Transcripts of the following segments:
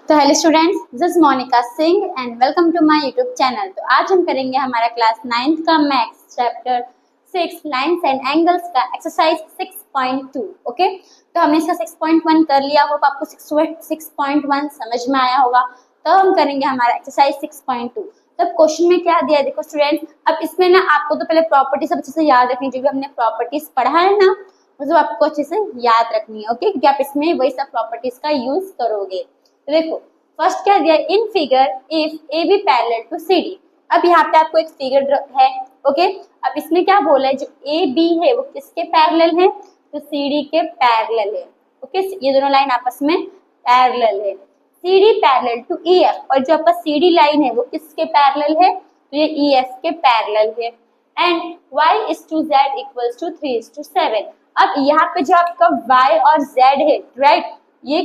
तो hello students, this is Monika Singh and welcome to my YouTube channel. तो आज हम करेंगे हमारा क्लास 9th का maths chapter 6 lines and angles का एक्सरसाइज 6.2। ओके, तो हमने इसका 6.1 कर लिया होगा, आपको 6.1 समझ में आया होगा। तो हम करेंगे हमारा एक्सरसाइज 6.2। तब क्वेश्चन में क्या दिया है देखो स्टूडेंट्स, अब इसमें ना आपको तो पहले प्रॉपर्टी सब अच्छे से याद रखनी, जो भी हमने प्रॉपर्टीज पढ़ा है ना वो सब आपको अच्छे से याद रखनी है। ओके, क्योंकि आप इसमें वही सब प्रॉपर्टीज का यूज करोगे। तो देखो फर्स्ट क्या दिया, in figure if A B parallel to C D. अब यहाँ पे आपको एक फिगर है। ओके, अब इसमें क्या बोला है, जो ए बी है वो किसके पैरेलल है, तो सी डी के पैरेलल है। ओके, ये दोनों लाइन आपस में पैरेलल है। C D parallel to E F, और जो आपका सी डी लाइन है वो किसके पैरेलल है, तो ये ई एफ के पैरेलल है। And y is to z equals to 3:7। अब यहाँ पे जो आपका y और z है, राइट, ये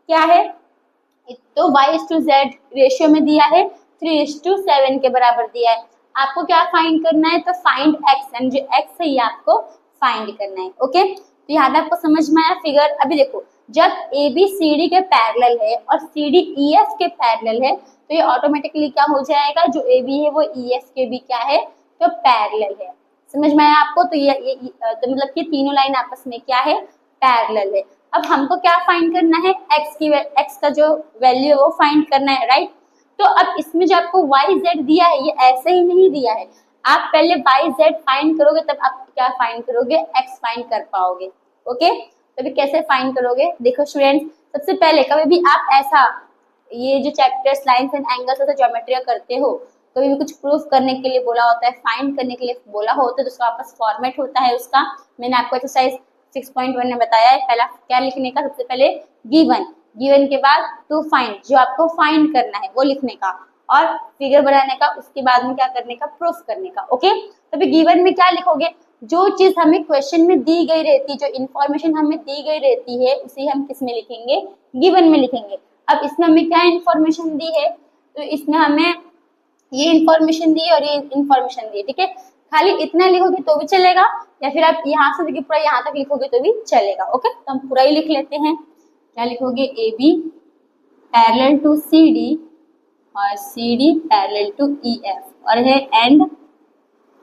क्या है, तो y is to z ratio में दिया है 3:7 के बराबर दिया है। आपको क्या फाइंड करना है, तो फाइंड x, एंड जो x है ये आपको फाइंड करना है। ओके, तो यहाँ पे आपको समझ में आया फिगर। अभी देखो, जब ए बी सी डी के पैरेलल है और सी डी ई एफ के पैरेलल है, तो ये ऑटोमेटिकली क्या हो जाएगा, जो ए बी है वो ई एफ के भी क्या है, तो पैरेलल है। समझ में आया आपको। तो ये तो मतलब कि तीनों लाइन आपस में क्या है, पैरेलल है। अब हमको क्या फाइंड करना है, x का जो वैल्यू है वो फाइंड करना है, राइट। तो अब इसमें जो आपको y z दिया है ये ऐसे ही नहीं दिया है, आप पहले y z फाइंड करोगे तब आप क्या फाइंड करोगे, x फाइंड कर पाओगे। ओके, तभी कैसे फाइंड करोगे, देखो स्टूडेंट्स, सबसे पहले कभी भी आप ऐसा ये जो चैप्टर्स लाइंस एंड एंगल्स ऐसा ज्योमेट्री करते हो, कभी भी कुछ प्रूफ करने के लिए बोला होता है, फाइंड करने के लिए बोला होता है, तो उसका आपस फॉर्मेट होता है उसका। मैंने आपको एक्सरसाइज 6.1 में बताया है, पहला क्या लिखने का, सबसे पहले गिवन, गिवन के बाद टू फाइंड, जो आपको फाइंड करना है वो लिखने का, और फिगर बनाने का, उसके बाद में क्या करने का, प्रूफ करने का। ओके, तभी गिवन में क्या लिखोगे, जो चीज हमें क्वेश्चन में दी गई रहती है, जो इन्फॉर्मेशन हमें दी गई रहती है, उसे हम किस में लिखेंगे, गिवन में लिखेंगे। अब इसमें हमें क्या इन्फॉर्मेशन दी है, तो इसमें हमें ये इन्फॉर्मेशन दी और ये इन्फॉर्मेशन दी, ठीक है। खाली इतना लिखोगे तो भी चलेगा, या फिर आप यहाँ से देखिए पूरा यहाँ तक लिखोगे तो भी चलेगा। ओके, तो हम पूरा ही लिख लेते हैं। क्या लिखोगे, A B parallel to C D और C D parallel to E F, और है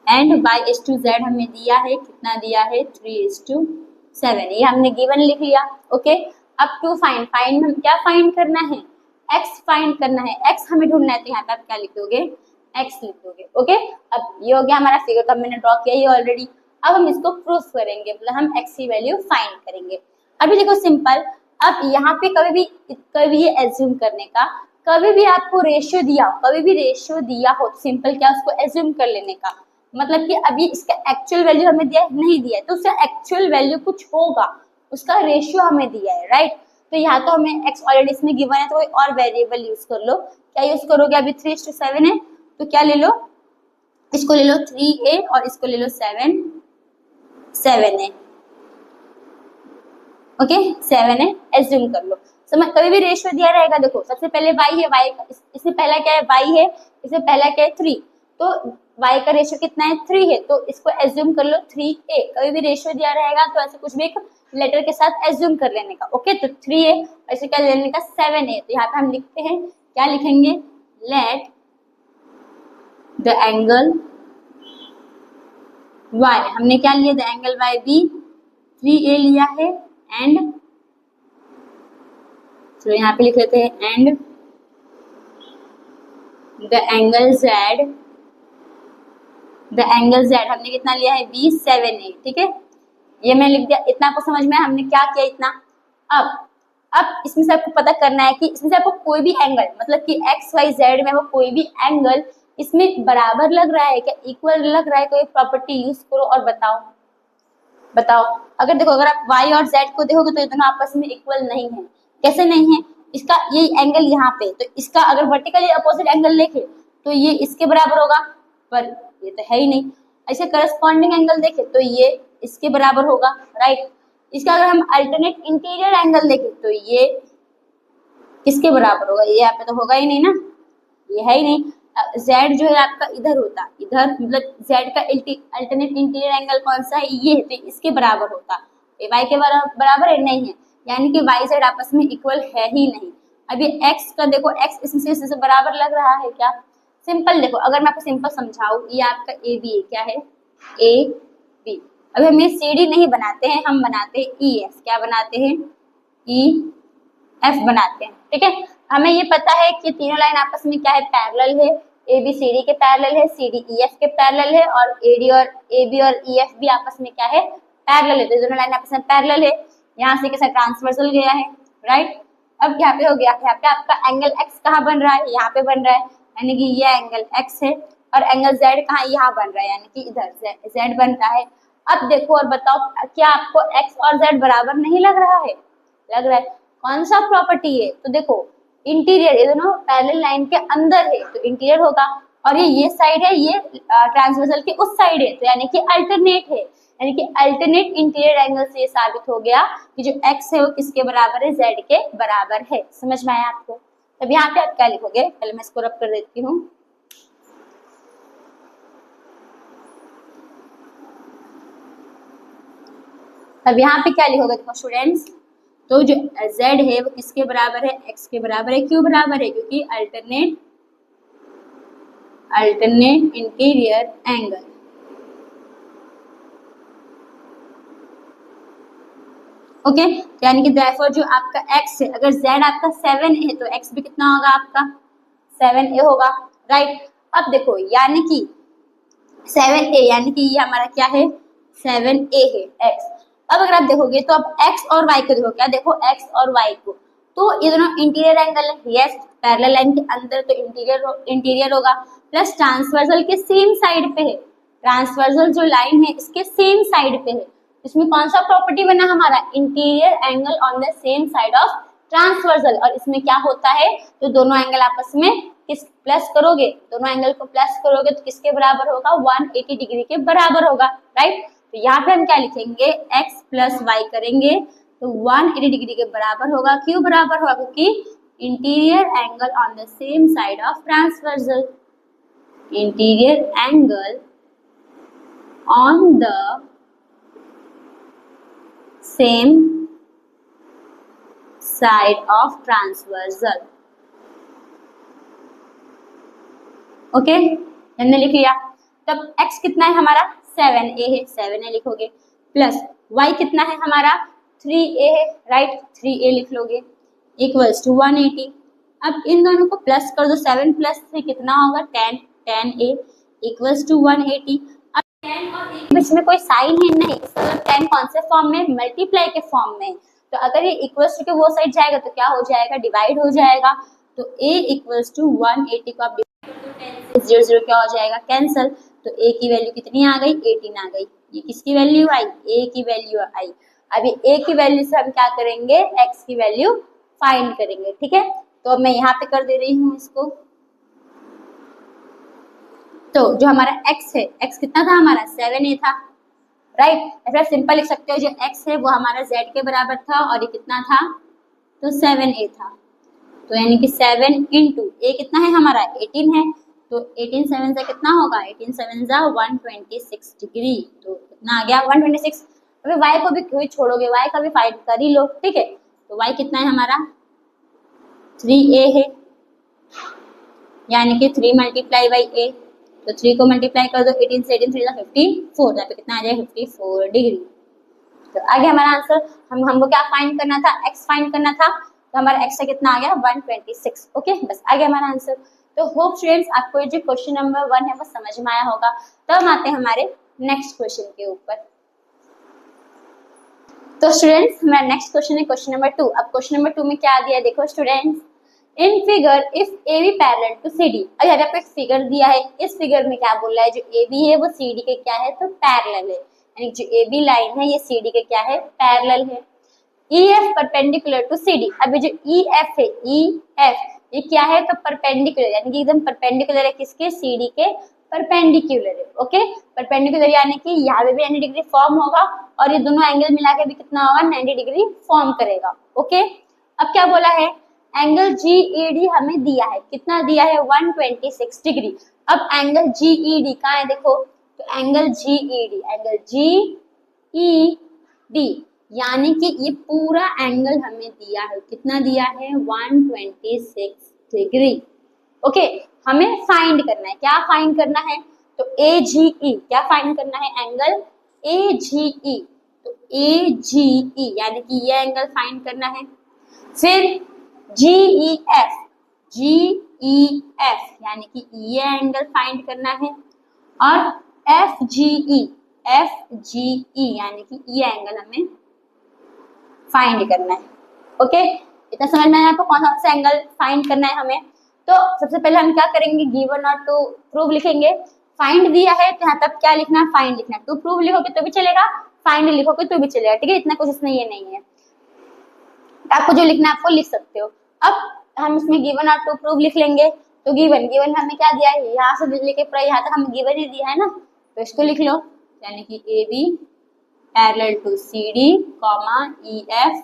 and y is to z हमें दिया है, कितना दिया है, 3:7, ये हमने गिवन लिख लिया। ओके, अब टू फाइंड, फाइंड हम क्या फाइंड करना है, x फाइंड करना है, x हमें ढूंढना है, तो यहाँ पे आप क्या लिखोगे, x लिख दोगे। ओके, अब ये हो गया हमारा फिगर, तो मैंने ड्रॉ किया ये ऑलरेडी। अब हम इसको प्रूफ करेंगे, मतलब हम x की वैल्यू फाइंड करेंगे। अभी देखो सिंपल, अब यहाँ पे कभी ये एज्यूम करने का, कभी भी आपको रेशियो दिया, कभी भी रेशियो दिया हो, सिंपल क्या उसको एज्यूम कर लेने का, मतलब कि अभी इसका एक्चुअल वैल्यू हमें दिया है, नहीं दिया है, तो उसका एक्चुअल वैल्यू कुछ होगा, उसका रेशियो हमें दिया है, राइट। तो यहाँ तो हमें x ऑलरेडी इसमें गिवन है, तो कोई और वेरिएबल यूज कर लो। क्या यूज करोगे, अभी 3:7 है, तो क्या ले लो, इसको ले लो 3a और इसको ले लो 7 है। ओके, 7 है, एज्यूम कर लो। समझ, कभी भी रेशियो दिया रहेगा, देखो सबसे पहले y है, y इससे पहला क्या है, y है, इससे पहला क्या है, 3, तो y का रेशियो कितना है, 3 है, तो इसको एज्यूम कर लो 3a। कभी भी रेशियो दिया रहेगा तो ऐसे कुछ भी एक लेटर के साथ एज्यूम कर लेने का। ओके, तो 3a, ऐसे क्या लेने का, 7a। तो यहाँ पे हम लिखते हैं, क्या लिखेंगे, लेट द एंगल y, हमने क्या लिया, द एंगल y भी 3a लिया है, एंड तो यहाँ पे लिख लेते हैं, एंड द एंगल z हमने कितना लिया है, b 7a, ठीक है। ये मैं लिख दिया, इतना आपको समझ में है, हमने क्या किया इतना। अब इसमें से आपको पता करना है कि इसमें से आपको कोई भी एंगल, मतलब कि x y z में वो कोई भी एंगल इसमें बराबर लग रहा है क्या, इक्वल लग रहा है, कोई प्रॉपर्टी यूज करो और बताओ। अगर देखो, अगर आप y और z को देखोगे तो ये दोनों आपस में इक्वल नहीं है। कैसे नहीं है, इसका ये एंगल यहाँ पे, तो इसका अगर वर्टिकली अपोजिट एंगल लेके तो ये इसके बराबर होगा, पर ये तो है ही नहीं। ऐसे करस्पॉन्डिंग एंगल देखे तो ये इसके बराबर होगा, राइट। इसका अगर हम अल्टरनेट इंटीरियर एंगल देखें तो ये किसके बराबर होगा, ये यहाँ पे तो होगा ही नहीं ना, ये है ही नहीं। z जो है आपका इधर होता, इधर मतलब z का अल्टरनेट इंटीरियर एंगल कौन सा है, ये है, तो इसके बराबर होता। ये y के बराबर है, नहीं है, यानी कि y z आपस में इक्वल है ही नहीं। अब ये x का देखो, x इससे बराबर लग रहा है क्या? सिंपल देखो, अगर मैं आपको सिंपल समझाऊं, ये आपका ए बी है, क्या है? A B. अब हम ये सी डी नहीं बनाते हैं, हम बनाते हैं ई एफ। क्या बनाते हैं? ई एफ बनाते हैं, ठीक है। हमें ये पता है कि तीनों लाइन आपस में क्या है? पैरेलल है। ए बी सी डी के पैरेलल है, सी डी ई एफ के पैरेलल है, और ए बी और ई एफ भी आपस में क्या है? पैरेलल है। तो दोनों लाइन आपस में पैरेलल है। यहाँ से कैसा ट्रांसवर्सल गया है, राइट। अब यहाँ पे हो गया, यहाँ पे आपका एंगल एक्स कहाँ बन रहा है? यहाँ पे बन रहा है, यानी कि ये एंगल एक्स है। और एंगल जेड कहाँ? यहाँ बन रहा है, यानी कि इधर जेड बन रहा है। अब देखो और बताओ, क्या आपको एक्स और जेड बराबर नहीं लग रहा है? लग रहा है। कौन सा प्रॉपर्टी है? तो देखो, इंटीरियर, ये दोनों पैरेलल लाइन के अंदर है तो इंटीरियर होगा, और ये साइड है, ये ट्रांसवर्सल के उस साइड है, तो यानी कि अल्टरनेट है, यानी कि अल्टरनेट इंटीरियर एंगल से ये साबित हो गया कि जो x है वो किसके बराबर है? z के बराबर है। समझ में आया आपको? तब यहाँ पे आप क्या लिखोगे? पहले मैं इसको रब कर देती हूँ। तब यहाँ पे क्या लिखोगे? देखो स्टूडेंट्स, तो जो z है वो किसके बराबर है? x के बराबर है। क्यों बराबर है? क्योंकि अल्टरनेट इंटीरियर एंगल। ओके, यानी कि therefore जो आपका x है, अगर z आपका 7 है तो x भी कितना होगा? आपका 7a होगा, राइट। अब देखो, यानी कि 7a, यानी कि ये हमारा क्या है? 7a है x। अब अगर आप देखोगे तो अब x और y को देखो, क्या देखो? x और y को, तो ये दोनों इंटीरियर एंगल है। यस, पैरेलल लाइन के अंदर तो इंटीरियर होगा, प्लस ट्रांसवर्सल के सेम साइड पे है। ट्रांसवर्सल जो लाइन है इसके सेम साइड पे है। इसमें कौन सा प्रॉपर्टी बना हमारा? Interior angle on the same side of transversal. और इसमें क्या होता है? तो दोनों एंगल आपस में किस प्लस करोगे? दोनों एंगल को प्लस करोगे तो किसके बराबर होगा? 180 डिग्री के बराबर होगा, राइट। तो यहाँ पे हम क्या लिखेंगे? x प्लस वाई करेंगे तो 180 डिग्री के बराबर होगा। क्यों बराबर होगा? क्योंकि interior angle on the same side of transversal. Interior angle on the same side of transversal. Okay, हमने लिख लिया। तब x कितना है हमारा? 7a है, 7a लिखोगे, प्लस y कितना है हमारा? 3a है, राइट। 3a लिख लोगे, इक्वल्स टू 180। अब इन दोनों को प्लस कर दो, 7 प्लस 3 कितना होगा? 10, 10a इक्वल्स टू 180। अब 10 और 1 के बीच में कोई साइन है नहीं, मतलब 10 कौन से फॉर्म में? मल्टीप्लाई के फॉर्म में। तो अगर ये इक्वल्स टू के वो साइड जाएगा तो क्या हो जाएगा? डिवाइड हो जाएगा। तो a इक्वल्स टू 180 को आप 0 0 क्या हो जाएगा? कैंसल। तो a की वैल्यू कितनी आ गई? 18 आ गई। ये किसकी वैल्यू आई? a की वैल्यू आई। अभी a की वैल्यू से हम क्या करेंगे? x की वैल्यू फाइंड करेंगे, ठीक है। तो मैं यहाँ पे कर दे रही हूँ इसको। तो जो हमारा x है, x कितना था हमारा? 7a था, राइट। ऐसा सिंपल लिख सकते हो, जो x है वो हमारा z के बराबर था, और ये कितना था? तो 7a था। तो यानी कि 7 इंटू a कितना है हमारा? 18 है। तो 18 7 से कितना होगा? 18 7 जा 126 डिग्री। तो कितना आ गया? 126। अभी y को भी क्यों छोड़ोगे? y का भी फाइंड कर ही लो, ठीक है। तो y कितना है हमारा? 3a है, यानी कि 3 मल्टीप्लाई बाई a। तो 3 को मल्टीप्लाई कर दो, 18 से 18 3 जा 54, यहाँ पे कितना आ जाएगा? 54 डिग्री। तो आगे हमारा आंसर, हमको क्या फाइंड करना था? x फाइंड करना था। तो हमारा x कितना आ गया? 126। ओके, बस आ गया हमारा आंसर। तो होप स्टूडेंट्स आपको ये जो क्वेश्चन नंबर 1 है वो समझ में आया होगा। तो हम आते हैं हमारे नेक्स्ट क्वेश्चन के ऊपर। तो स्टूडेंट्स हमारा नेक्स्ट क्वेश्चन है क्वेश्चन नंबर 2। अब क्वेश्चन नंबर 2 में क्या दिया है? देखो students, in figure if A B parallel to C D. अब यहाँ पे आपको एक फिगर दिया है, इस फिगर में क्या बोल रहा है? जो ए बी है वो सी डी के क्या है? तो पैरेलल है, यानी जो ए बी लाइन है ये सी डी के क्या है? पैरेलल है। E F perpendicular to C D. अभी जो ई एफ है, ई एफ ये क्या है? तो परपेंडिकुलर, यानी कि एकदम परपेंडिकुलर है किसके? सी डी के परपेंडिकुलर है। ओके, परपेंडिकुलर यानी कि यहाँ पे भी 90 डिग्री फॉर्म होगा, और ये दोनों एंगल मिला के भी कितना होगा? 90 डिग्री फॉर्म करेगा। ओके, अब क्या बोला है? एंगल जीईडी हमें दिया है, कितना दिया है? 126 डिग्री। अब एंगल जीईडी कहाँ है? देखो, तो एंगल जीईडी यानी कि ये पूरा एंगल हमें दिया है, कितना दिया है 126 डिग्री। ओके, हमें फाइंड करना है, क्या फाइंड करना है, तो AGE, क्या फाइंड करना है, एंगल AGE। तो AGE यानी कि ये एंगल फाइंड करना है। फिर GEF, GEF यानी कि ये एंगल फाइंड करना है। और FGE, FGE यानी कि ये एंगल हमें फाइंड करना है। ओके, इतना समझ में आया आपको कौन सा एंगल फाइंड करना है हमें। तो सबसे पहले हम क्या करेंगे, गिवन और टू प्रूव लिखेंगे। फाइंड दिया है तो यहाँ तब क्या लिखना है, फाइंड लिखना है। टू प्रूव लिखोगे तो भी चलेगा, फाइंड लिखोगे तो भी चलेगा, ठीक है, इतना कुछ इसमें ये नहीं है, आपको जो लिखना है आपको लिख सकते हो। अब हम इसमें गिवन और टू प्रूव लिख लेंगे। तो गिवन, गिवन हमें क्या दिया है, यहाँ से लेके पूरा यहाँ तक हमें गिवन ही दिया है ना, तो इसको लिख लो, यानी कि AB parallel to CD, EF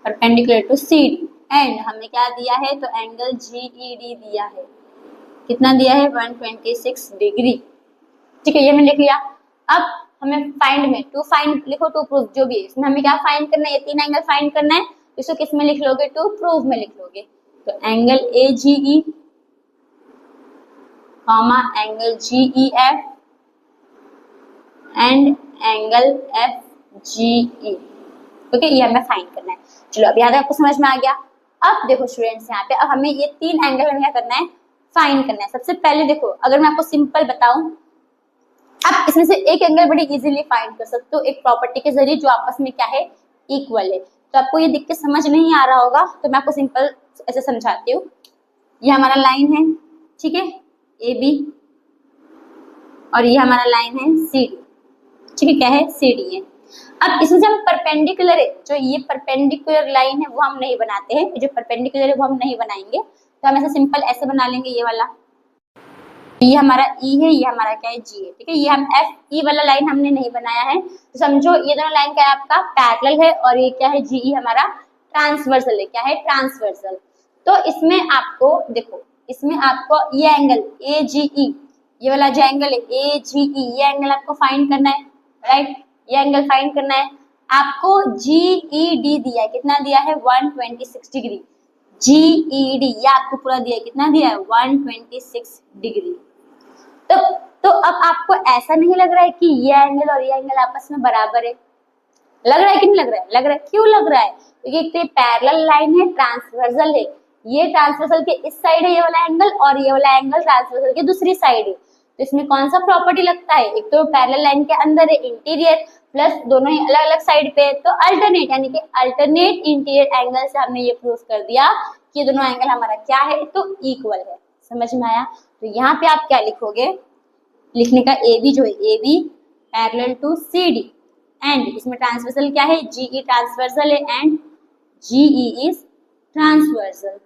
perpendicular to CD, and हमें क्या दिया है, तो एंगल GED दिया है, कितना दिया है 126 डिग्री। ठीक है, ये मैंने लिख लिया। अब हमें फाइंड में टू फाइंड लिखो, टू प्रूव, जो भी है इसमें हमें क्या फाइंड करना है, ये तीन एंगल फाइंड करना है। इसको किस में लिख लोगे, टू प्रूव में लिख लोगे। तो angle AGE angle GEF and angle FGE। Okay, ये हमें फाइंड करना है। चलो अब यहाँ तक आपको समझ में आ गया। अब देखो स्टूडेंट्स, यहाँ पे अब हमें ये तीन एंगल हमें क्या करना है, फाइंड करना है। सबसे पहले देखो, अगर मैं आपको सिंपल बताऊं, आप इसमें से एक एंगल बड़ी इजीली फाइंड कर सकते हो एक प्रॉपर्टी के जरिए, जो आपस में क्या है, इक्वल है। तो आपको ये दिख के समझ नहीं आ रहा होगा, तो मैं आपको सिंपल ऐसे समझाती हूँ। ये हमारा लाइन है, ठीक है, AB, और ये हमारा लाइन है CD, ठीक है, क्या है, CD है। अब इसमें जब परपेंडिकुलर है, जो ये परपेंडिकुलर लाइन है वो हम नहीं बनाते हैं, जो परपेंडिकुलर है वो हम नहीं बनाएंगे, तो हम ऐसे सिंपल ऐसे बना लेंगे, ये वाला, ये हमारा E है, ये हमारा क्या है, G है, ठीक है। ये हम FE वाला लाइन हमने नहीं बनाया है, तो समझो ये दोनों लाइन क्या है, आपका पैरेलल है, और ये क्या है, GE हमारा ट्रांसवर्सल है, क्या है, ट्रांसवर्सल। तो इसमें आपको देखो, इसमें आपको ये एंगल AGE, ये वाला जो एंगल है AGE, ये एंगल आपको फाइंड करना है, राइट, ये एंगल फाइंड करना है। आपको GED दिया है, कितना दिया है, 126 डिग्री। GED ये आपको पूरा दिया है, कितना दिया है, 126 डिग्री। तो अब आपको ऐसा नहीं लग रहा है कि ये एंगल और ये एंगल आपस में बराबर है, लग रहा है कि नहीं लग रहा है, लग रहा है, क्यों लग रहा है, क्योंकि एक तो पैरेलल लाइन है, ट्रांसवर्सल है, ये ट्रांसवर्सल के इस साइड है ये वाला एंगल, और ये वाला एंगल ट्रांसवर्सल के दूसरी साइड है। तो इसमें कौन सा प्रॉपर्टी लगता है, एक तो पैरेलल लाइन के अंदर है इंटीरियर, प्लस दोनों ही अलग अलग साइड पे, तो अल्टरनेट, यानी कि अल्टरनेट इंटीरियर एंगल से हमने ये प्रूव कर दिया कि दोनों एंगल हमारा क्या है, तो इक्वल है। समझ में आया। तो यहाँ पे आप क्या लिखोगे, लिखने का AB जो है, AB parallel to CD, and इसमें ट्रांसवर्सल क्या है, GE ट्रांसवर्सल है, and GE is transversal.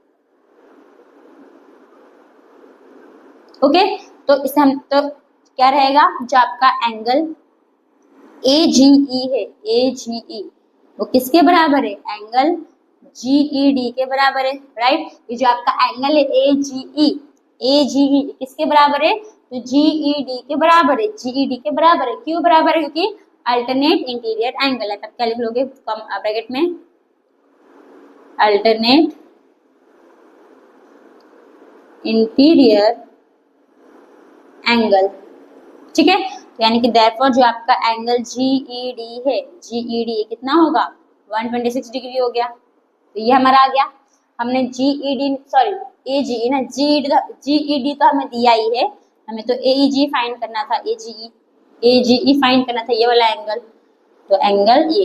Okay, तो इसे हम तो क्या रहेगा, जो आपका एंगल AGE है, AGE वो किसके बराबर है, एंगल GED के बराबर है, राइट। ये जो आपका एंगल है AGE किसके बराबर है, तो GED के बराबर है, GED के बराबर है। क्यों बराबर है, क्योंकि अल्टरनेट इंटीरियर एंगल है। तब क्या लिख लोगे ब्रैकेट में, अल्टरनेट इंटीरियर एंगल, ठीक है। यानी कि देयरफॉर जो आपका एंगल GED है, GED कितना होगा, 126 डिग्री हो गया। तो ये हमारा आ गया। हमने AGE ना, GED तो हमें दिया ही है, हमें तो AEG फाइंड करना था, AGE फाइंड करना था, ये वाला एंगल। तो एंगल ये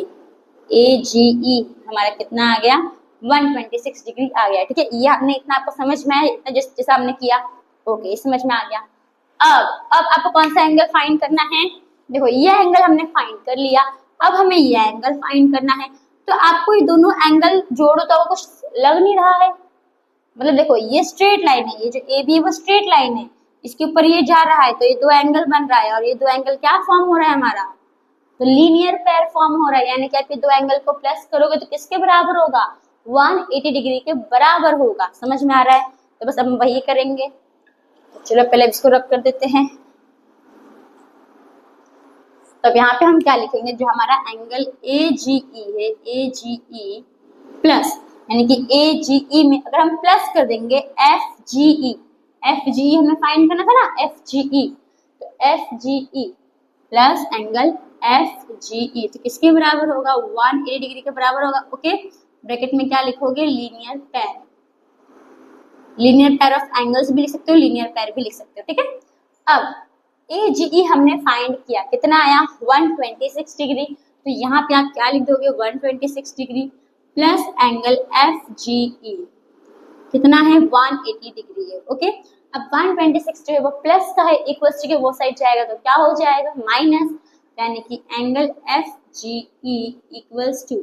AGE हमारा कितना आ गया, 126 डिग्री आ गया, ठीक है। ये हमने इतना आपको समझ में आया, इतना जैसा हमने किया, ओके, समझ में आ गया। अब आपको कौन सा एंगल फाइंड करना है, देखो ये एंगल हमने फाइंड कर लिया, अब हमें ये एंगल फाइंड करना है। तो आपको ये दोनों एंगल जोड़ो तो आपको कुछ लग नहीं रहा है, मतलब देखो ये स्ट्रेट लाइन है, ये जो AB है वो स्ट्रेट लाइन है, इसके ऊपर ये जा रहा है, तो ये दो एंगल बन रहा है, और ये दो एंगल क्या फॉर्म हो रहा है हमारा, तो लीनियर पेयर फॉर्म हो रहा है। यानी कि आप ये दो एंगल को प्लस करोगे तो किसके बराबर होगा, 180 डिग्री के बराबर होगा। समझ में आ रहा है। तो बस अब हम वही करेंगे। तो चलो पहले इसको रब कर देते हैं। तो अब यहाँ पे हम क्या लिखेंगे, जो हमारा एंगल AGE है, AGE प्लस, यानी कि AGE में अगर हम प्लस कर देंगे FGE, FGE हमें फाइंड करना था ना, FGE, तो FGE प्लस एंगल FGE तो किसके बराबर होगा, 180 डिग्री के बराबर होगा। ओके, ब्रैकेट में क्या लिखोगे, linear pair, linear pair of angles भी लिख सकते हो, लीनियर पेयर भी लिख सकते हो, ठीक है। अब AGE हमने फाइंड किया, कितना आया 126 डिग्री, तो यहाँ पे आप क्या लिख दोगे 126 डिग्री प्लस एंगल FGE कितना है 180 डिग्री है। ओके, अब 126 जो है वो प्लस का है, इक्वल्स के वो साइड जाएगा तो क्या हो जाएगा माइनस, यानी कि एंगल FGE इक्वल्स टू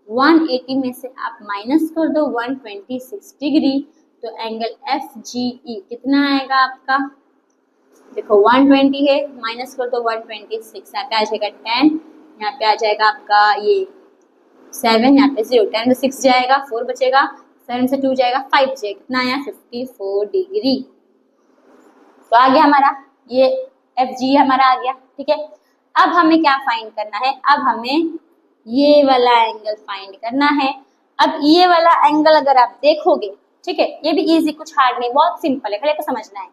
180 में से आप माइनस कर दो 126 डिग्री, तो एंगल FGE कितना आएगा आपका, देखो 120 है, माइनस कर दो 126, यहाँ पे आ जाएगा 10, यहाँ पे आ जाएगा आपका ये 7, यहाँ पे 0, 10 में 6 जाएगा, 4 बचेगा, 7 से 2 जाएगा, 5 बचेगा, कितना आया 54 डिग्री। तो आ गया हमारा ये FG हमारा आ गया, ठीक है। अब हमें क्या फाइंड करना है, अब हमें ये वाला एंगल फाइंड करना है। अब ये वाला एंगल अगर आप देखोगे, ठीक है, ये भी इजी, कुछ हार्ड नहीं, बहुत सिंपल है, खाली आपको समझना है।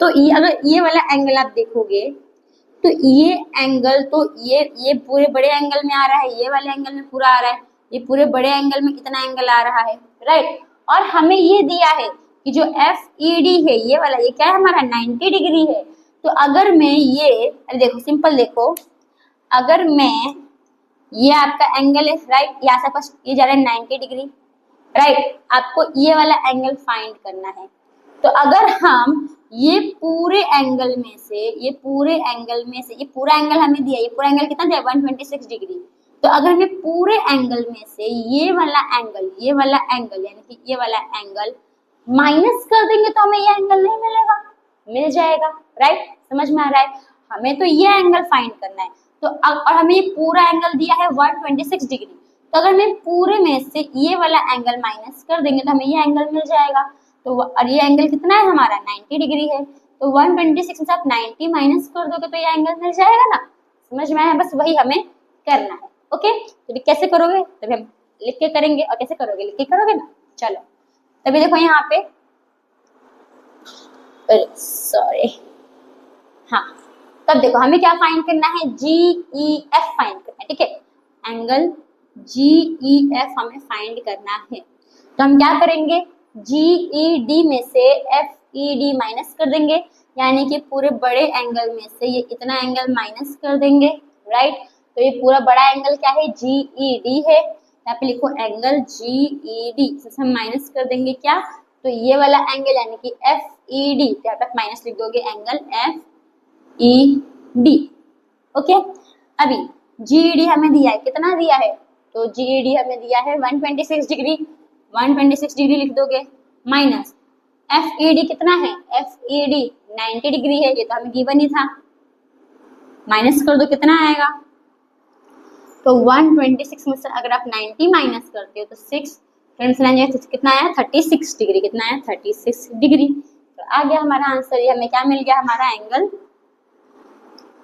तो ये अगर ये वाला एंगल आप देखोगे तो ये एंगल तो ये पूरे बड़े एंगल में आ रहा है, ये वाले एंगल में पूरा आ रहा है, ये पूरे बड़े एंगल में कितना एंगल आ रहा है, राइट। और हमें ये दिया है कि जो FED है ये वाला, ये क्या है हमारा 90 डिग्री है। तो अगर मैं ये, अरे देखो सिंपल देखो, अगर मैं ये आपका एंगल है, राइट, यहाँ से पास ये जा रहा है 90 डिग्री, राइट, आपको ये वाला एंगल फाइंड करना है। तो अगर हम ये पूरे एंगल में से, ये पूरे एंगल में से, ये पूरा एंगल हमें दिया, ये पूरा एंगल कितना दिया 126 डिग्री, तो अगर हमें पूरे एंगल में से ये वाला एंगल यानी कि ये वाला एंगल माइनस कर देंगे तो हमें ये एंगल नहीं मिलेगा, मिल जाएगा, राइट, समझ में आ रहा है। हमें तो ये एंगल फाइंड करना है, तो और हमें ये पूरा एंगल दिया है 126 डिग्री, तो अगर मैं पूरे में से ये वाला एंगल माइनस कर देंगे तो हमें ये एंगल मिल जाएगा। तो और ये एंगल कितना है हमारा 90 डिग्री है, तो 126 में से आप 90 माइनस कर दोगे तो ये एंगल मिल जाएगा ना, समझ में आया, बस वही हमें करना है। ओके, तो कैसे करोगे, तभी हम लिख के करेंगे, और कैसे करोगे लिख के करोगे ना, चलो तभी देखो यहाँ पे, सॉरी, हाँ, तब देखो हमें क्या फाइंड करना है, GEF फाइंड करना है, ठीक है, एंगल GEF हमें फाइंड करना है। तो हम क्या करेंगे, GED में से FED माइनस कर देंगे, यानी कि पूरे बड़े एंगल में से ये इतना एंगल माइनस कर देंगे, राइट। तो ये पूरा बड़ा एंगल क्या है, GED है, यहाँ पे लिखो एंगल GED, इससे हम माइनस कर देंगे क्या, तो ये वाला एंगल यानी कि FED, यहाँ पे माइनस लिख दोगे एंगल FED। ओके, अभी GED हमें दिया है, कितना दिया है, तो GED हमें दिया है 126 डिग्री, 126 डिग्री लिख दोगे, माइनस FED कितना है, FED 90 डिग्री है, ये तो हमें गिवन ही था, माइनस कर दो कितना आएगा, तो 126 में से अगर आप 90 माइनस करते हो तो 6 कितना आया 36 डिग्री, कितना आया 36 डिग्री। तो आ गया हमारा आंसर, ये हमें क्या मिल गया, हमारा एंगल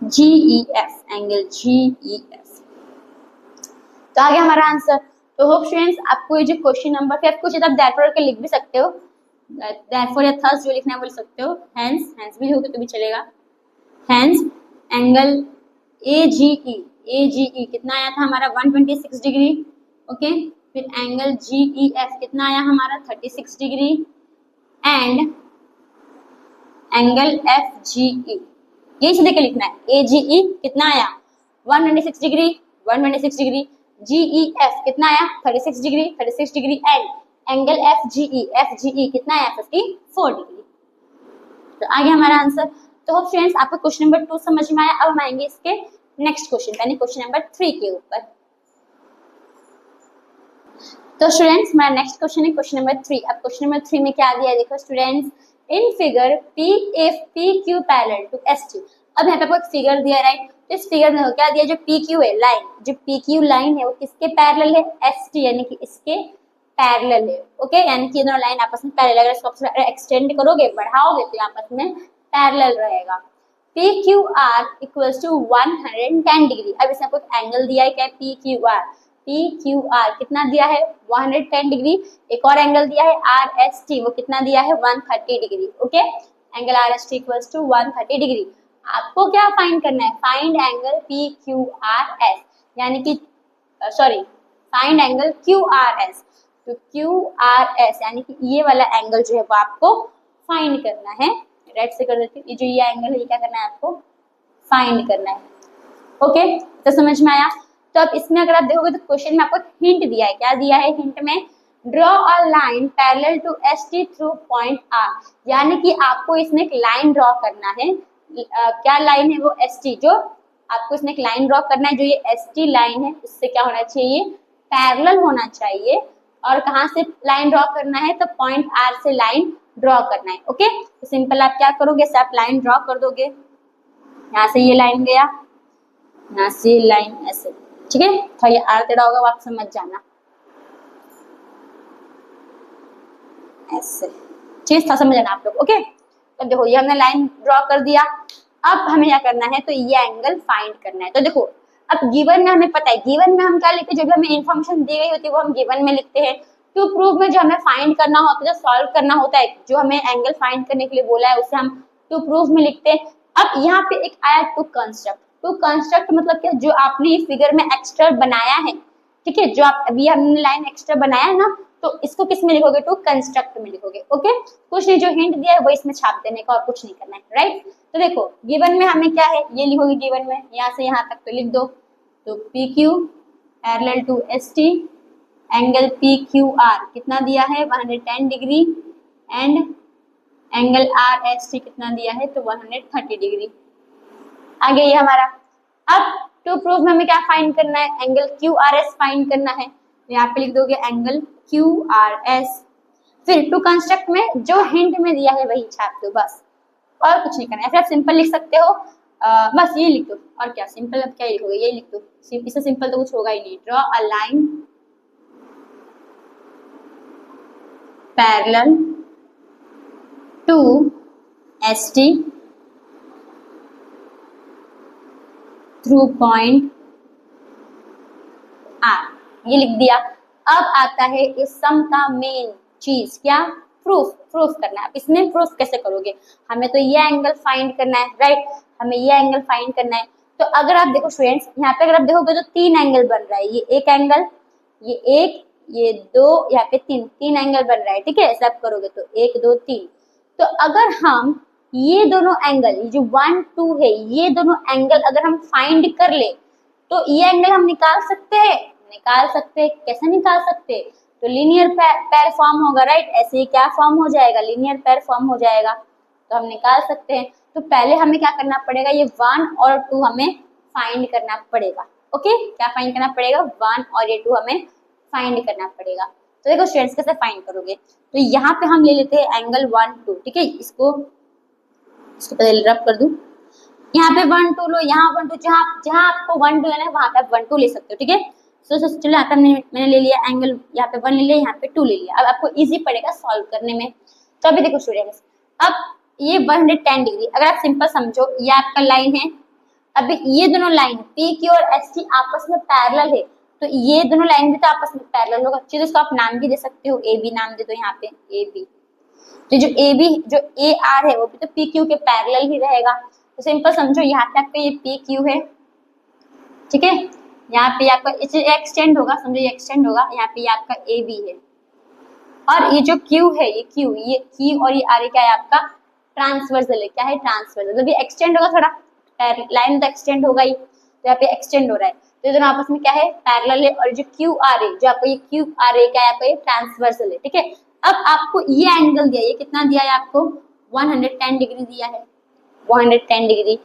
GEF, एंगल GEF। तो आ गया हमारा आंसर। तो होप स्टूडेंट्स आपको ये जो क्वेश्चन नंबर फिर आपको चाहिए आप देयरफॉर के लिख भी सकते हो, देयरफॉर या थस जो लिखना है वो लिख सकते हो, हेंस भी लिखोगे तो भी चलेगा, हेंस एंगल AGE कितना आया था हमारा 126 डिग्री, ओके, फिर एंगल GEF कितना आया हमारा 36 डिग्री, एंड एंगल FGE यही से देख के लिखना है, AGE कितना आया 126 डिग्री, 126 डिग्री, GEF कितना आया 36 degree, 36 degree, and angle FGE कितना आया 54 डिग्री। तो आ गया हमारा आंसर। तो होप स्टूडेंट्स आपको क्वेश्चन नंबर 2 समझ में आया। अब हम आएंगे इसके नेक्स्ट क्वेश्चन यानी क्वेश्चन नंबर 3 के ऊपर। तो स्टूडेंट्स हमारा नेक्स्ट क्वेश्चन है क्वेश्चन नंबर 3। अब क्वेश्चन नंबर 3 में क्या दिया है देखो students, in figure PQ parallel to ST। अब यहाँ पे आपको एक फिगर दिया है, राइट। तो इस फिगर में क्या दिया, जो PQ है लाइन, जो PQ लाइन है वो किसके पैरेलल है, ST यानी कि इसके पैरेलल है, ओके, यानी कि दोनों लाइन आपस में पैरेलल, अगर इसको एक्सटेंड करोगे बढ़ाओगे तो आपस में पैरेलल रहेगा। P Q R equals to 110 degree. अब इसमें कुछ एंगल दिया है क्या, पी क्यू आर कितना दिया है 110 डिग्री। एक और एंगल दिया है आर एस टी, वो कितना दिया है 130 degree. Okay, angle R S T equals to 130 degree. आपको क्या फाइंड करना है, find angle P Q R S, यानी कि sorry find angle Q R S. तो क्यू आर एस यानी कि ये वाला एंगल जो है वो आपको फाइंड करना है। रेड से कर देती हूँ, ये जो ये एंगल है ये क्या करना है आपको फाइंड करना है। ओके, तो समझ में आया। तो अब इसमें अगर आप देखोगे तो क्वेश्चन में आपको हिंट दिया है, क्या दिया है हिंट में, draw a line parallel to S T through point R, यानी कि आपको इसमें एक लाइन ड्रॉ करना है। क्या लाइन है वो, एस टी, जो आपको इसमें एक लाइन ड्रॉ करना है, जो ये एस टी लाइन है उससे क्या होना चाहिए, पैरेलल होना चाहिए। और कहाँ से लाइन ड्रॉ करना है, तो पॉइंट आर से लाइन ड्रॉ करना है। ओके, तो सिंपल आप क्या करोगे, आप लाइन ड्रॉ कर दोगे, यहाँ से ये लाइन गया, यहाँ से लाइन ऐसे, ठीक है। तो ये आर टेढ़ा होगा, वो आप समझ जाना ऐसे, चीज था समझ जाना आप लोग। ओके, तो देखो ये हमने लाइन ड्रॉ कर दिया। अब हमें क्या करना है, तो ये एंगल फाइंड करना है। तो देखो अब गिवन में हमें पता है, गिवन में हम क्या लिखते हैं, जो भी हमें इन्फॉर्मेशन दी गई होती है वो हम गिवन में लिखते हैं। टू प्रूव में जो हमें फाइंड करना होता है, जो सॉल्व करना होता है, जो हमें एंगल फाइंड करने के लिए बोला है उसे हम टू प्रूव में लिखते हैं। अब यहाँ पे एक आया टू कंस्ट्रक्ट। टू कंस्ट्रक्ट मतलब क्या, जो आपने फिगर में एक्स्ट्रा बनाया है, ठीक है, जो आप अभी हमने लाइन एक्स्ट्रा बनाया है ना, तो इसको किस में लिखोगे, टू कंस्ट्रक्ट में लिखोगे। ओके, कुछ नहीं, जो हिंट दिया है वो इसमें छाप देने का और कुछ नहीं करना है, राइट। तो देखो गिवन में हमें क्या है, ये लिखोगे गिवन में, यहाँ से यहाँ तक तो लिख दो। तो P Q parallel to S T, angle P Q R कितना दिया है 110 degree, and angle R S T कितना दिया है, तो 130 डिग्री। आगे ये हमारा। अब टू प्रूफ में हमें क्या फाइंड करना है, angle Q R S find करना है। तो यहाँ पे लिख दोगे एंगल क्यू आर एस, फिर टू कंस्ट्रक्ट में जो हिंट में दिया है वही छाप दो, बस और कुछ नहीं करना है। फिर आप सिंपल लिख सकते हो, बस ये लिख दो, और क्या सिंपल, अब क्या लिखोगे, ये लिख दो, इससे सिंपल तो कुछ होगा ही नहीं। Draw a line parallel to S T through point R, ये लिख दिया। अब आता है इस सम का मेन चीज, क्या, प्रूफ करना है। अब इसमें प्रूफ कैसे करोगे, हमें तो ये एंगल फाइंड करना है, राइट, हमें ये एंगल फाइंड करना है। तो अगर आप देखो स्टूडेंट्स, यहाँ पे अगर आप देखोगे तो तीन एंगल बन रहा है, ये एक एंगल, ये एक, ये दो, यहाँ पे तीन एंगल बन रहा है, ठीक है। ऐसा आप करोगे तो 1 2 3। तो अगर हम ये दोनों एंगल, ये जो 1 2 है, ये दोनों एंगल अगर हम फाइंड कर ले तो ये एंगल हम निकाल सकते हैं, कैसे निकाल सकते, तो लीनियर पैर फॉर्म होगा, राइट। ऐसे ही क्या फॉर्म हो जाएगा, लीनियर पैर फॉर्म हो जाएगा, तो हम निकाल सकते हैं। तो पहले हमें क्या करना पड़ेगा, ये 1 और 2 हमें फाइंड करना पड़ेगा। ओके, क्या फाइंड करना पड़ेगा, 1 और ये 2 हमें फाइंड करना पड़ेगा। तो देखो स्टूडेंट्स कैसे फाइंड करोगे, तो यहाँ पे हम ले लेते हैं एंगल 1 2, ठीक है। इसको पहले रब कर दूं, यहाँ पे 1 2 लो, यहाँ 1 2, जहाँ आपको 1 2 लेना है वहां पे आप 1 2 ले सकते हो, ठीक है। सो चलो यहाँ पे मैंने ले लिया एंगल, यहाँ पे 1 ले लिया, यहाँ पे 2 ले लिया। अब आपको इजी पड़ेगा सॉल्व करने में। तो अभी देखो स्टूडेंट्स, अब ये 110 डिग्री अगर आप सिंपल समझो, ये आपका लाइन है। अभी ये दोनों लाइन पी क्यू और एस टी आपस में पैरेलल है, तो ये दोनों लाइन भी तो आपस में पैरेलल होगा। चीज उसको आप नाम भी दे सकते हो, ए बी नाम दे दो यहाँ पे, ए बी। तो जो ए बी, जो ए आर है वो भी तो पी क्यू के पैरेलल ही रहेगा। तो सिंपल समझो, यहाँ पे आपका ये पी क्यू है, ठीक है, यहाँ पे आपका एक्सटेंड होगा, समझो ये एक्सटेंड होगा, यहाँ पे आपका ए बी है, और ये जो क्यू है, ये क्यू और ये आर क्या है आपका ट्रांसवर्सल है। क्या है, ट्रांसवर्सल। जब ये एक्सटेंड होगा थोड़ा, लाइन तो एक्सटेंड होगा ही, तो यहाँ पे एक्सटेंड हो रहा है, तो ये दोनों आपस में क्या है, पैरेलल है। और जो क्यू आर है, जो आपको ये क्यू आर है क्या है, आपका ये ट्रांसवर्सल है, ठीक है। अब आपको ये एंगल दिया, ये कितना दिया है आपको 110 डिग्री दिया है, 110 डिग्री।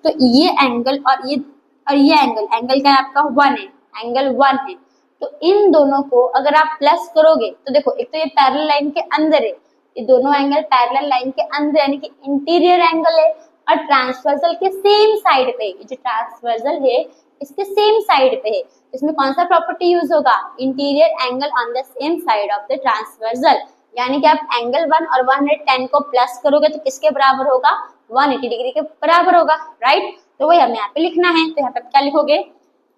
तो ये एंगल और ये एंगल क्या है आपका 1 है, एंगल 1 है। तो इन दोनों को अगर आप प्लस करोगे तो देखो, एक तो ये पैरेलल लाइन के अंदर है, ये दोनों एंगल पैरेलल लाइन के अंदर यानी कि इंटीरियर एंगल है, और ट्रांसवर्सल के सेम साइड पे, ये जो ट्रांसवर्सल है इसके सेम साइड पे है। इसमें कौन सा प्रॉपर्टी यूज होगा, interior angle on the same side of the transversal, यानी कि आप एंगल 1 और 110 को प्लस करोगे तो किसके बराबर होगा, 180 डिग्री के बराबर होगा, राइट। तो वही हमें यहाँ पे लिखना है, तो यहाँ पे क्या लिखोगे,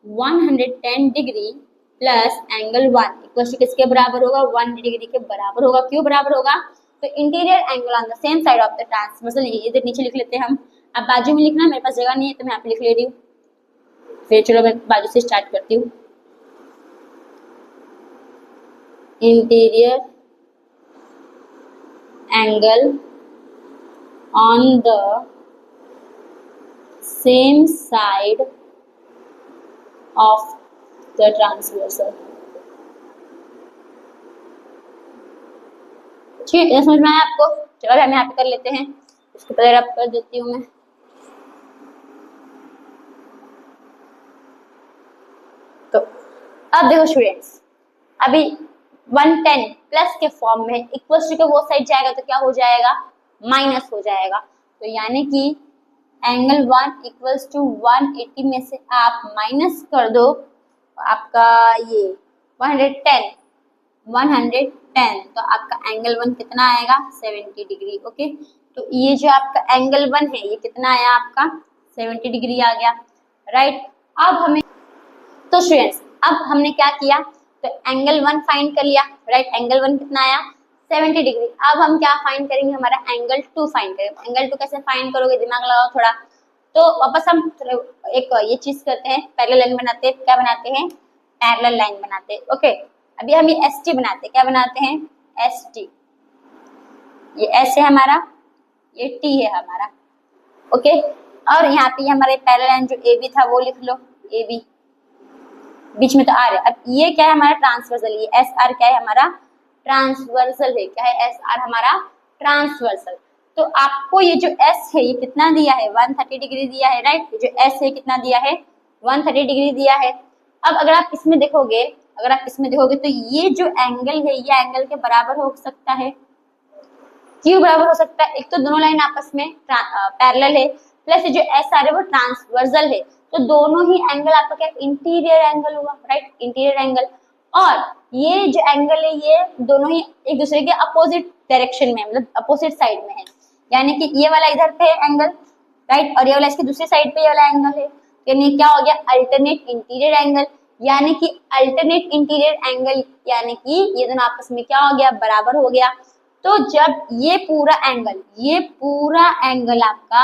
110 degree plus angle 1 equal to किसके बराबर होगा, 180 डिग्री के बराबर होगा। क्यों बराबर होगा, तो interior angle on the same side of the transversal, इधर नीचे लिख लेते हैं हम। अब बाजू में लिखना, मेरे पास जगह नहीं है तो मैं यहाँ पे लिख ले रही हूँ। फिर चलो मैं बाजू से स्टार्ट करती हूँ। Interior angle on the same side of the transversal. ठीक है, समझ में आया आपको। चलो हम यहाँ पे कर लेते हैं, इसको पहले रब कर देती हूँ मैं। तो अब देखो स्टूडेंट्स, अभी 110 प्लस के फॉर्म में इक्वल्स टू के वो साइड जाएगा तो क्या हो जाएगा, माइनस हो जाएगा। तो यानी कि एंगल 1 इक्वल्स टू 180 में से आप माइनस कर दो आपका ये 110 तो आपका एंगल 1 कितना आएगा, 70 डिग्री। ओके, तो ये जो आपका एंगल 1 है ये कितना आया आपका, 70 डिग्री आ गया, राइट। अब हमें, तो स्टूडेंट्स अब हमने क्या किया, तो एंगल 1 फाइंड कर लिया, राइट। एंगल 1 कितना आया, 70 डिग्री। अब हम क्या फाइंड करेंगे, हमारा एंगल 2 फाइंड करेंगे। एंगल 2 कैसे फाइंड करोगे, दिमाग लगाओ थोड़ा। तो वापस हम एक ये चीज करते हैं, पैरेलल लाइन बनाते हैं। क्या बनाते हैं, पैरेलल लाइन बनाते हैं। ओके, अभी हम ये एसटी बनाते हैं। क्या बनाते हैं, एसटी। ये एस है हमारा, ये टी है हमारा। ओके, और यहाँ पे हमारे पैरेलल लाइन जो ए बी था वो लिख लो, ए बी, बीच में तो आर है। अब ये क्या है हमारा, ट्रांसवर्सल। ये एस आर क्या है हमारा, ट्रांसवर्सल है। क्या है, एस आर हमारा ट्रांसवर्सल। तो आपको ये जो एस है ये कितना दिया है, 130 डिग्री दिया है, राइट। ये जो एस है कितना दिया है, 130 डिग्री दिया है। अब अगर आप इसमें देखोगे, तो ये जो एंगल है ये एंगल के बराबर हो सकता है। क्यों बराबर हो सकता है, एक तो दोनों लाइन आपस में पैरेलल है, प्लस ये जो एस आर है वो ट्रांसवर्सल है। तो दोनों ही एंगल आपका क्या, इंटीरियर एंगल हुआ, राइट, इंटीरियर एंगल। और ये जो एंगल है ये दोनों ही एक दूसरे के अपोजिट डायरेक्शन में, मतलब अपोजिट साइड में है। यानी कि ये वाला इधर पे है एंगल, राइट, और ये वाला इसके दूसरी साइड पे ये वाला एंगल है। यानी क्या हो गया, अल्टरनेट इंटीरियर एंगल। यानी कि अल्टरनेट इंटीरियर एंगल, यानी कि ये दोनों आपस में क्या हो गया, बराबर हो गया। तो जब ये पूरा एंगल आपका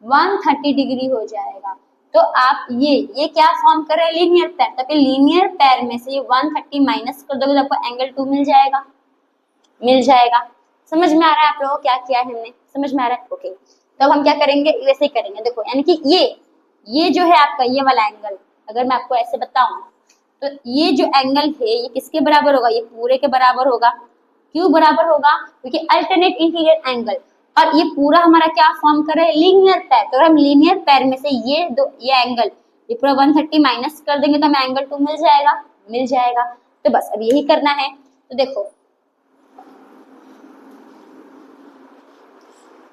130 डिग्री हो जाएगा, तो आप ये क्या फॉर्म कर रहे हैं, लीनियर पैर। तो लीनियर पैर में से ये 130 माइनस कर दोगे तो आपको एंगल 2 मिल जाएगा। समझ में आ रहा है आप लोगों को क्या किया है हमने, समझ में आ रहा है। ओके, तो अब हम क्या करेंगे, वैसे ही करेंगे। देखो, यानी कि ये जो है आपका ये वाला एंगल, अगर मैं आपको ऐसे बताऊं तो ये जो एंगल है ये किसके बराबर होगा, ये पूरे के बराबर होगा। क्यों बराबर होगा, क्योंकि अल्टरनेट इंटीरियर एंगल, और ये पूरा हमारा क्या फॉर्म कर रहा है, लीनियर पैर। तो अगर हम लीनियर पैर में से ये एंगल ये पूरा 130 माइनस कर देंगे तो हमें एंगल 2 मिल जाएगा। तो बस अब यही करना है। तो देखो,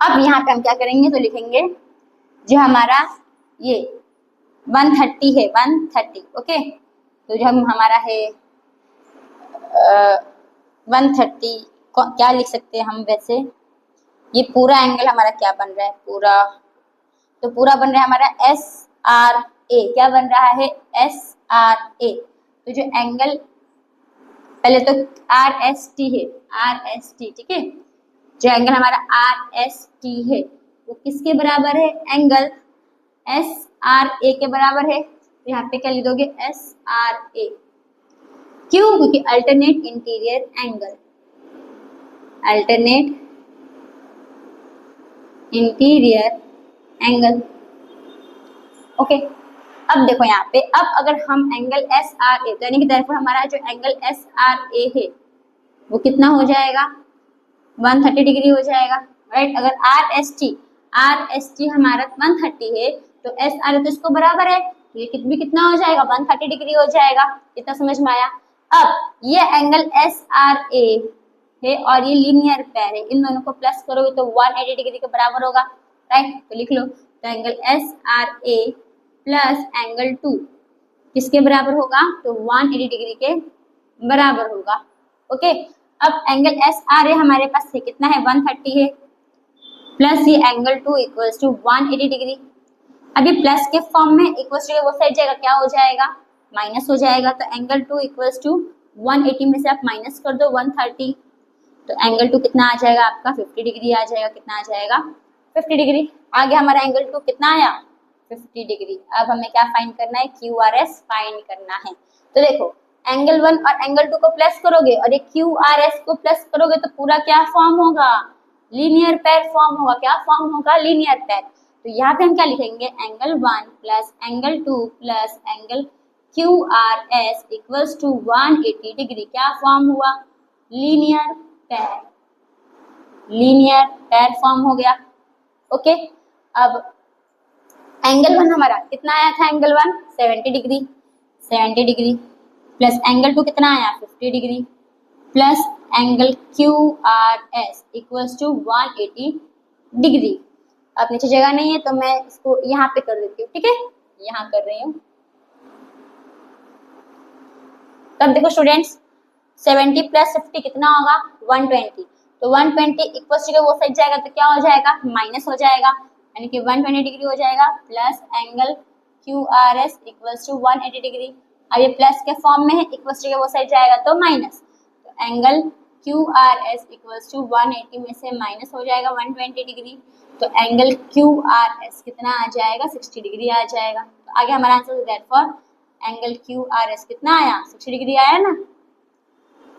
अब यहाँ पे हम क्या करेंगे, तो लिखेंगे जो हमारा ये 130 है, 130। ओके, तो जो हमारा है 130 क्या लिख सकते हैं हम, वैसे ये पूरा एंगल हमारा क्या बन रहा है, पूरा बन रहा है हमारा एस आर ए। क्या बन रहा है, एस आर ए। तो जो एंगल पहले तो आर एस टी है, ठीक है। जो एंगल हमारा आर एस टी है वो किसके बराबर है, एंगल एस आर ए के बराबर है। तो यहाँ पे क्या लिख दोगे, एस आर ए। क्यों, क्योंकि अल्टरनेट इंटीरियर एंगल, ओके। अब देखो यहाँ पे, अब अगर हम एंगल एस आर ए, तो यानी कि therefore हमारा जो एंगल एस आर ए है वो कितना हो जाएगा, 130 डिग्री हो जाएगा, राइट। अगर आर एस टी हमारा 130 है तो एस आर ए तो इसको बराबर है, ये कितना हो जाएगा, 130 डिग्री हो जाएगा। इतना समझ में आया। अब ये एंगल एस आर ए है और ये लीनियर पैर है, इन दोनों को प्लस करोगे तो 180 डिग्री के बराबर होगा, राइट। तो लिख लो, तो angle S R A plus angle 2 किसके बराबर होगा, तो 180 डिग्री के बराबर होगा। ओके, अब एंगल एस आर है हमारे पास से कितना है 130 है, प्लस ये एंगल 2 इक्वल्स टू 180 डिग्री। अभी प्लस के फॉर्म में इक्वल्स टू वो साइड जाएगा, क्या हो जाएगा माइनस हो जाएगा। तो एंगल 2 इक्वल्स टू 180 में से आप माइनस कर दो 130, तो एंगल 2 कितना आ जाएगा आपका 50 डिग्री आ जाएगा। कितना आ जाएगा 50 डिग्री। आगे हमारा एंगल 2 कितना आया 50 डिग्री। अब हमें क्या फाइंड करना है क्यू आर एस फाइंड करना है। तो देखो एंगल 1 और एंगल 2 को प्लस करोगे और ये क्यू आर एस को प्लस करोगे तो पूरा क्या फॉर्म होगा लीनियर पेयर फॉर्म होगा। क्या फॉर्म होगा लीनियर पेयर। तो यहाँ पे हम क्या लिखेंगे angle 1 plus angle 2 plus angle Q R S equals to 180 degree. क्या फॉर्म हुआ linear pair, linear pair form हो गया। ओके अब एंगल 1 हमारा कितना आया था angle 1 70 degree, 70 degree plus angle 2 कितना आया 50 degree plus angle Q R S equals to 180 degree. अब नीचे जगह नहीं है तो मैं इसको यहाँ पे कर देती हूँ, ठीक है यहाँ कर रही हूँ। तब देखो स्टूडेंट्स 70 प्लस 50 कितना होगा 120, तो 120 इक्वल्स टू वो साइड जाएगा तो क्या हो जाएगा माइनस हो जाएगा, यानी कि 120 डिग्री हो जाएगा plus angle Q R S equals to 180 degree. अब ये प्लस के फॉर्म में है इक्वल्स टू वो साइड जाएगा तो माइनस, तो angle Q R S equals to 180 में से माइनस हो जाएगा 120 डिग्री, तो एंगल क्यू आर एस कितना आ जाएगा 60 डिग्री आ जाएगा। तो आगे हमारा answer therefore angle Q R S कितना आया 60 डिग्री आया ना।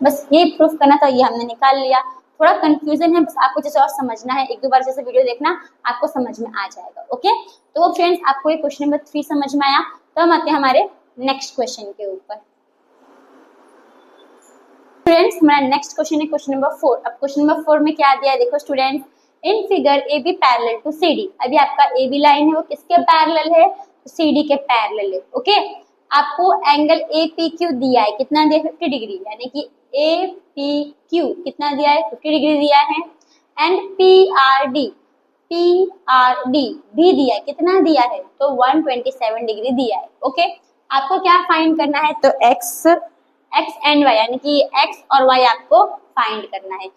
बस ये प्रूफ करना था, ये हमने निकाल लिया। थोड़ा कंफ्यूजन है, बस आपको जैसे और समझना है, एक दो बार जैसे वीडियो देखना आपको समझ में आ जाएगा। ओके तो फ्रेंड्स आपको ये क्वेश्चन नंबर 3 समझ में आया। तो हम आते हैं हमारे नेक्स्ट क्वेश्चन के ऊपर। फ्रेंड्स हमारा नेक्स्ट क्वेश्चन है क्वेश्चन नंबर 4। अब क्वेश्चन नंबर 4 में क्या दिया है देखो students, in figure A B parallel to C D. अभी आपका ए बी लाइन है वो किसके पैरेलल है सी डी के पैरेलल है। ओके आपको एंगल ए पी क्यू दिया है, कितना दिया 50 डिग्री, यानी कि ए पी क्यू कितना दिया है 50 डिग्री दिया है। एंड पी आर डी भी दिया है, कितना दिया है तो 127 डिग्री दिया है। ओके आपको क्या फाइंड करना है तो एक्स एंड वाई, यानी कि एक्स और वाई आपको फाइंड करना है।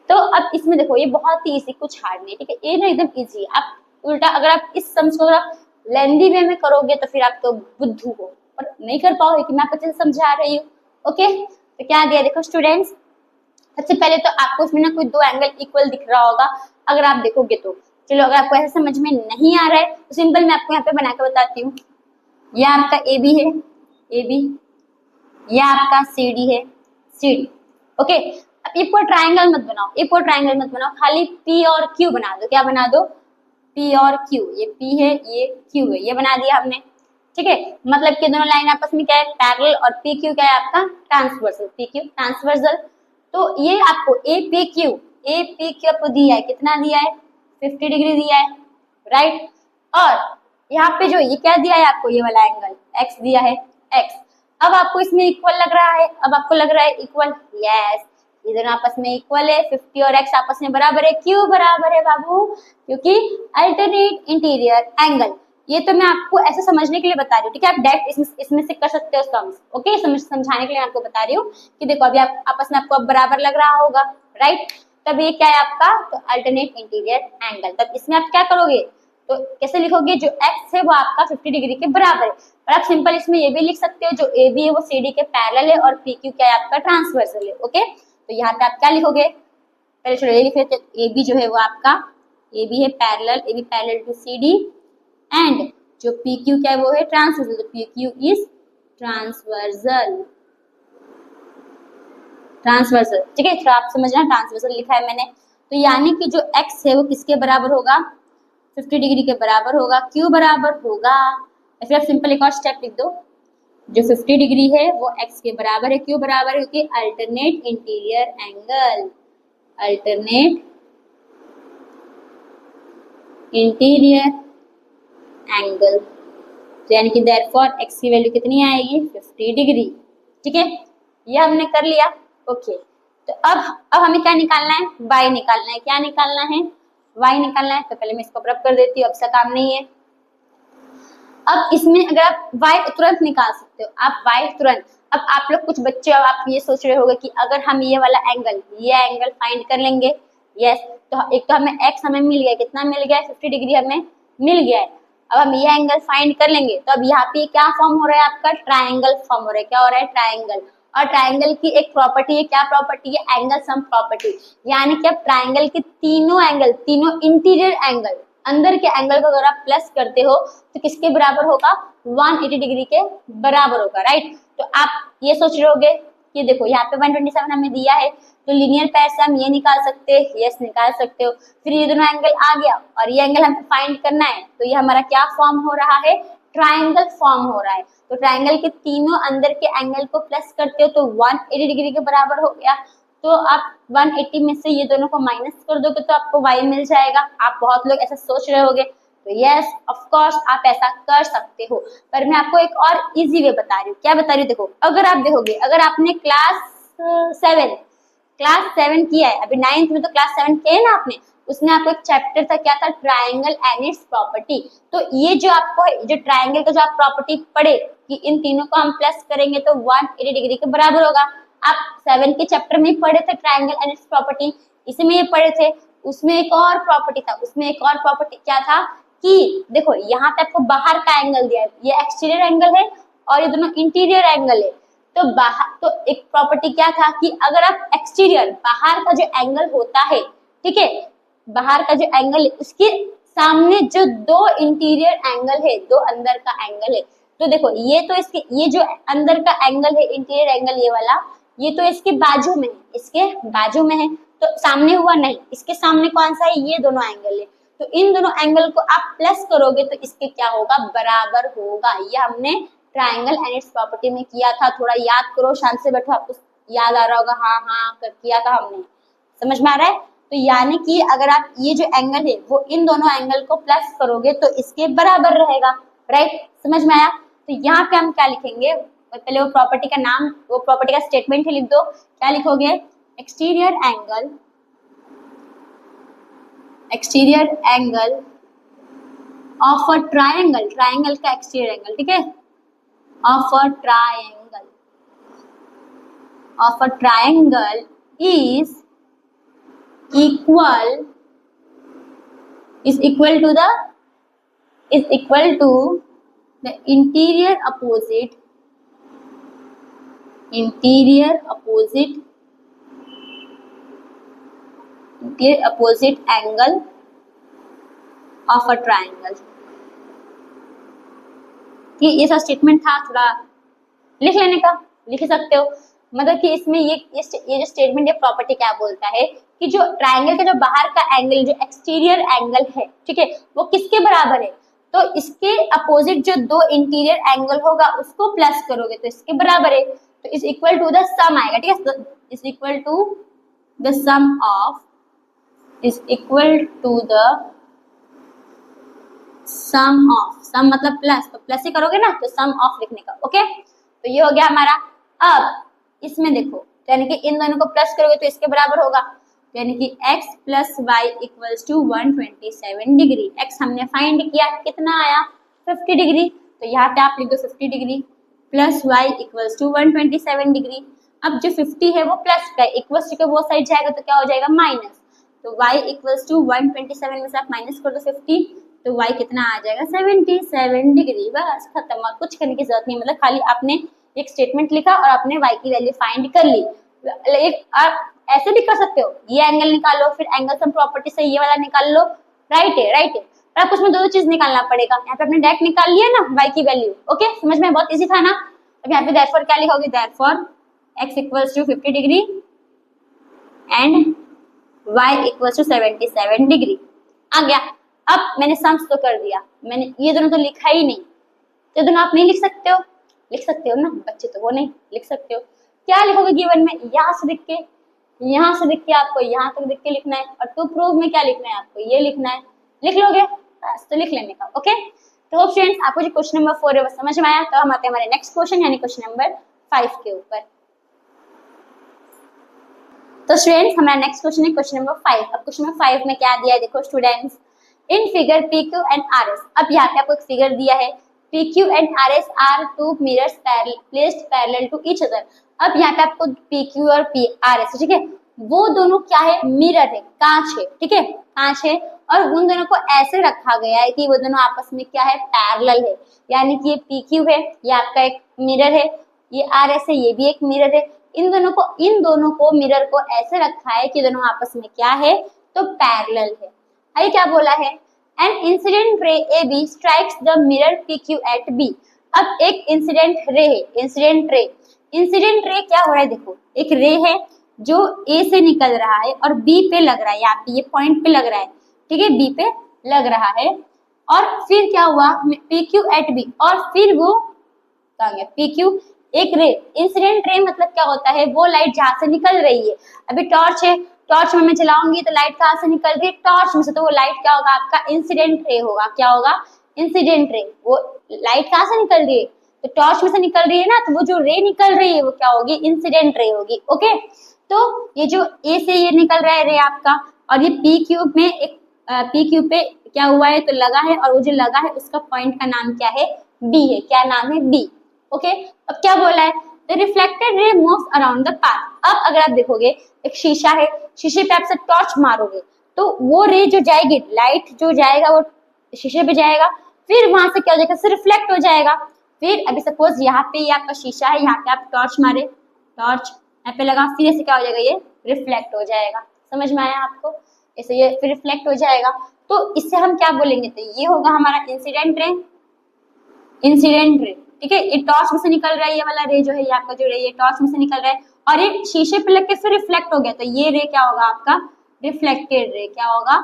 तो अब इसमें देखो ये बहुत ही इजी, कुछ हार्ड नहीं, ठीक है ये ना एकदम इजी है। आप उल्टा अगर आप इस सम्स को अगर आप लेंदी वे में करोगे तो फिर आप तो बुद्धू हो और नहीं कर पाओगे कि मैं आपको अच्छे से समझा रही हूँ। ओके तो क्या दिया देखो स्टूडेंट्स, सबसे पहले तो आपको इसमें ना कोई दो एंगल इक्वल दिख रहा होगा अगर आप देखोगे तो। चलो अगर आपको ऐसे समझ में नहीं आ रहा है तो सिंपल मैं आपको यहाँ पे बना के बताती हूँ। यह आपका ए बी है, ए बी, यह आपका सी डी है, सी डी। ओके अब ये पूरा ट्राइंगल मत बनाओ, ये पूरा ट्राइंगल मत बनाओ, खाली पी और क्यू बना दो। क्या बना दो पी और क्यू, ये पी है ये क्यू है, ये बना दिया हमने। ठीक है मतलब कि दोनों लाइन आपस में क्या है पैरेलल और पी क्यू क्या है आपका ट्रांसवर्सल, पी क्यू ट्रांसवर्सल। तो ये आपको ए पी क्यू आपको दिया है, कितना दिया है 50 डिग्री दिया है राइट। और यहाँ पे जो ये क्या दिया है आपको ये वाला एंगल एक्स दिया है एक्स। अब आपको इसमें इक्वल लग रहा है, अब आपको लग रहा है इक्वल, यस ये दोनों आपस में इक्वल है, 50 और x आपस में बराबर है। क्यों बराबर है बाबू, क्योंकि अल्टरनेट इंटीरियर एंगल। ये तो मैं आपको ऐसे समझने के लिए बता रही हूँ, ठीक है आप डायरेक्ट इसमें से कर सकते हो सम्स। ओके समझाने के लिए आपको बता रही हूँ कि देखो अभी आप आपस में आपको अब बराबर लग रहा होगा राइट। तब ये क्या है आपका तो अल्टरनेट इंटीरियर एंगल। तब इसमें आप क्या करोगे तो कैसे लिखोगे, जो x है वो आपका 50 डिग्री के बराबर है। और आप सिंपल इसमें ये भी लिख सकते हो जो ए बी है वो सी डी के पैरेलल है और पी क्यू क्या है आपका ट्रांसवर्सल है। ओके तो यहाँ पे आप क्या लिखोगे, पहले चलो ये लिख लेते हैं, ए बी जो है वो आपका ए बी है parallel, A B parallel to C D and जो पी क्यू क्या है वो है ट्रांसवर्सल, तो P Q is transversal, transversal. ठीक है तो आप समझना ट्रांसवर्सल लिखा है मैंने। तो यानी कि जो एक्स है वो किसके बराबर होगा 50 डिग्री के बराबर होगा, क्यू बराबर होगा, या फिर आप सिंपल एक और स्टेप लिख दो, जो 50 डिग्री है वो x के बराबर है, क्यों बराबर है क्योंकि alternate interior angle, alternate interior angle. तो यानी कि देयरफॉर x की वैल्यू कितनी आएगी 50 डिग्री। ठीक है ये हमने कर लिया। ओके तो अब हमें क्या निकालना है y निकालना है। क्या निकालना है y निकालना है। तो पहले मैं इसको रब कर देती हूँ, अब से काम नहीं है। अब इसमें अगर आप y तुरंत निकाल सकते हो, आप y तुरंत। अब आप लोग कुछ बच्चे, अब आप ये सोच रहे होगे कि अगर हम ये वाला एंगल, ये एंगल फाइंड कर लेंगे, यस, तो एक तो हमें x हमें मिल गया, कितना मिल गया, 50 डिग्री हमें मिल गया है। अब हम ये एंगल फाइंड कर लेंगे, तो अब यहाँ पे क्या फॉर्म हो रहा है आपका, ट्राइंगल फॉर्म हो रहा है। क्या हो रहा है, ट्राइंगल। और ट्राइंगल की एक प्रॉपर्टी है, क्या प्रॉपर्टी है, एंगल सम प्रॉपर्टी। यानी कि अब ट्राइंगल के तीनों एंगल, तीनों इंटीरियर एंगल, अंदर के एंगल को अगर आप प्लस करते हो तो किसके बराबर होगा, 180 डिग्री के बराबर होगा, राइट। तो आप ये सोच रहे होगे कि देखो यहाँ पे 127 हमें दिया है, तो लीनियर पैर से हम ये निकाल सकते हैं, यस निकाल सकते हो। फिर ये दोनों एंगल आ गया और ये एंगल हमें फाइंड करना है, तो ये हमारा क्या फॉर्म हो रहा है, ट्राइंगल फॉर्म हो रहा है। तो ट्राइंगल के तीनों अंदर के एंगल को प्लस करते हो तो 180 डिग्री के बराबर हो गया। तो आप 180 में से ये दोनों को माइनस कर दोगे तो आपको y मिल जाएगा। आप बहुत लोग ऐसा सोच रहे होगे, तो यस ऑफ कोर्स आप ऐसा कर सकते हो, पर मैं आपको एक और इजी वे बता रही हूँ। क्या बता रही हूँ, देखो अगर आप देखोगे, अगर आपने क्लास 7 किया है, अभी 9th में तो क्लास 7 किया है ना आपने, उसमें आपको एक चैप्टर था, क्या था, ट्राइंगल एंड इट्स प्रॉपर्टी। तो ये जो आपको जो ट्राइंगल का जो आप प्रॉपर्टी पढ़े कि इन तीनों को हम प्लस करेंगे तो 180 डिग्री के बराबर होगा, आप 7 के चैप्टर में पढ़े थे ट्राइंगल एंड इट्स प्रॉपर्टी, इसमें ये पढ़े थे। उसमें एक और प्रॉपर्टी था, उसमें एक और प्रॉपर्टी क्या था कि देखो यहाँ पे आपको बाहर का एंगल दिया है, ये एक्सटीरियर एंगल है और ये दोनों इंटीरियर एंगल है। तो बाहर, तो एक प्रॉपर्टी क्या था कि अगर आप एक्सटीरियर, बाहर का जो एंगल होता है, ठीक है, बाहर का जो एंगल है उसके सामने जो दो इंटीरियर एंगल है, दो अंदर का एंगल है, तो देखो ये तो इसके, ये जो अंदर का एंगल है, इंटीरियर एंगल ये वाला, ये तो इसके बाजू में है, इसके बाजू में है, तो सामने हुआ नहीं, इसके सामने कौन सा है, ये दोनों एंगल है। तो इन दोनों एंगल को आप प्लस करोगे तो इसके क्या होगा, बराबर होगा। ये हमने ट्राइंगल एंड इट्स प्रॉपर्टी में किया था, थोड़ा याद करो, शांत से बैठो, आपको याद आ रहा होगा, हाँ हाँ कर किया था हमने, समझ में आ रहा है। तो यानी कि अगर आप ये जो एंगल है वो इन दोनों एंगल को प्लस करोगे तो इसके बराबर रहेगा, राइट, समझ में आया। तो यहाँ पे हम क्या लिखेंगे, पहले वो प्रॉपर्टी का नाम, वो प्रॉपर्टी का स्टेटमेंट ही लिख दो। क्या लिखोगे, exterior angle of a triangle, triangle का एक्सटीरियर एंगल, ठीक है, of a triangle is equal to the interior opposite angle of a triangle। ये सब स्टेटमेंट था, थोड़ा लिख लेने का, लिख सकते हो। मतलब कि इसमें ये जो स्टेटमेंट, ये प्रॉपर्टी क्या बोलता है कि जो ट्राइंगल का जो बाहर का एंगल, जो एक्सटीरियर एंगल है, ठीक है, वो किसके बराबर है, तो इसके अपोजिट जो दो इंटीरियर एंगल होगा उसको प्लस करोगे तो इसके बराबर है। तो is equal to the sum आएगा, ठीक है, is equal to the sum of, sum मतलब प्लस, तो प्लस ही करोगे ना, तो सम ऑफ लिखने का, ओके। तो ये हो गया हमारा। अब इसमें देखो, यानी कि इन दोनों को प्लस करोगे तो इसके बराबर होगा, यानी कि x plus y equals to 127 degree. x हमने फाइंड किया, कितना आया, 50 डिग्री, तो यहाँ पे आप लिख दो 50 degree plus y equals to 127 degree. अब जो 50 है वो प्लस का, इक्वल्स टू के वो साइड जाएगा तो क्या हो जाएगा, माइनस, तो y इक्वल्स टू 127 में से आप माइनस कर दो 50, तो y कितना आ जाएगा, 77 डिग्री। बस खत्म, कुछ करने की जरूरत नहीं, मतलब खाली आपने एक स्टेटमेंट लिखा और आपने y की वैल्यू फाइंड कर ली। आप ऐसे भी कर सकते हो, ये एंगल निकालो, फिर एंगल सम प्रॉपर्टी से ये वाला निकाल लो, राइट है। पर आपको उसमें दो चीज निकालना पड़ेगा। यहाँ पे आपने डायरेक्ट निकाल लिया ना y की वैल्यू, ओके, समझ में बहुत इजी था ना। अब यहाँ पे देयरफॉर क्या लिखोगे, therefore x equals to 50 degree and y equals to 77 degree आ गया। अब मैंने सम्स तो कर दिया, मैंने ये दोनों तो लिखा ही नहीं, तो दोनों आप नहीं लिख सकते हो, लिख सकते हो ना, बच्चे तो वो नहीं लिख सकते हो। क्या लिखोगे गिवन में, यहाँ से लिख के आपको यहाँ तक लिख के लिखना है, और टू प्रूव में क्या लिखना है, आपको ये लिखना है, लिख लोगे बस, तो लिख लेने का, ओके। तो फ्रेंड्स, आपको जो क्वेश्चन नंबर 4 है वो समझ में आया। तो हम आते हैं हमारे नेक्स्ट क्वेश्चन यानी क्वेश्चन नंबर 5 के ऊपर। तो स्टूडेंट्स, हमारा नेक्स्ट क्वेश्चन है क्वेश्चन नंबर 5। अब क्वेश्चन नंबर 5 में क्या दिया है, देखो students, in figure PQ and RS। अब यहाँ पे आपको एक फिगर दिया है, PQ and RS are two mirrors placed parallel to each other। अब यहाँ पे आपको PQ और RS, ठीक है, वो दोनों क्या है, मिरर है, कांच है, ठीक है, कांच है, और उन दोनों को ऐसे रखा गया है कि वो दोनों आपस में क्या है, पैरेलल है। यानी कि ये PQ है, ये आपका एक मिरर है, ये RS है, ये भी एक मिरर है। इन दोनों को मिरर को ऐसे रखा है कि दोनों आपस में क्या है, तो पैरेलल है। आइए क्या बोला है, an incident ray AB strikes the mirror PQ at B। अब एक इंसिडेंट रे है, इंसिडेंट रे क्या हो रहा है, देखो एक रे है जो A से निकल रहा है और B पे लग रहा है, यहाँ पे ये पॉइंट पे लग रहा है, ठीक है, B पे लग रहा है, और फिर क्या हुआ, PQ एट B, और फिर वो कहाँ गया, PQ एक रे, इंसिडेंट रे मतलब क्या होता है, वो लाइट जहाँ से निकल रही है। अभी टॉर्च है, टॉर्च में मैं चलाऊंगी तो लाइट कहाँ से निकल रही है, टॉर्च में से, तो वो लाइट क्या होगा, आपका इंसिडेंट रे होगा। क्या होगा, इंसिडेंट रे। वो लाइट कहाँ से निकल रही है, तो टॉर्च में से निकल रही है ना, तो वो जो रे निकल रही है वो क्या होगी, इंसिडेंट रे होगी। ओके, तो ये जो ए से ये निकल रहा है रे आपका, और ये पी क्यूब में एक PQ पे क्या हुआ है, तो लगा है, और वो जो लगा है उसका पॉइंट का नाम क्या है, B है। क्या नाम है, B। ओके, अब क्या बोला है, the reflected ray moves around the path. अब अगर आप देखोगे एक शीशा है, शीशे पे आप सब टॉर्च मारोगे तो वो रे जो जाएगी, लाइट जो जाएगा वो शीशे पे जाएगा, फिर वहां से क्या हो जाएगा, सिर्फ रिफ्लेक्ट हो जाएगा। फिर अभी सपोज यहाँ पे ये आपका शीशा है, यहाँ पे आप टॉर्च मारे, टॉर्च यहाँ पे लगा, फिर ऐसे क्या हो जाएगा, ये रिफ्लेक्ट हो जाएगा। समझ में आया आपको, ऐसे ये फिर रिफ्लेक्ट हो जाएगा। तो इससे हम क्या बोलेंगे, तो ये होगा हमारा इंसिडेंट रे, इंसिडेंट रे, ठीक है। ये टॉर्च में से निकल रहा है, ये वाला रे जो है, ये आपका जो रे, ये टॉर्च में से निकल रहा है और ये शीशे पे लग के फिर रिफ्लेक्ट हो गया, तो ये रे क्या होगा आपका, रिफ्लेक्टेड रे। क्या होगा,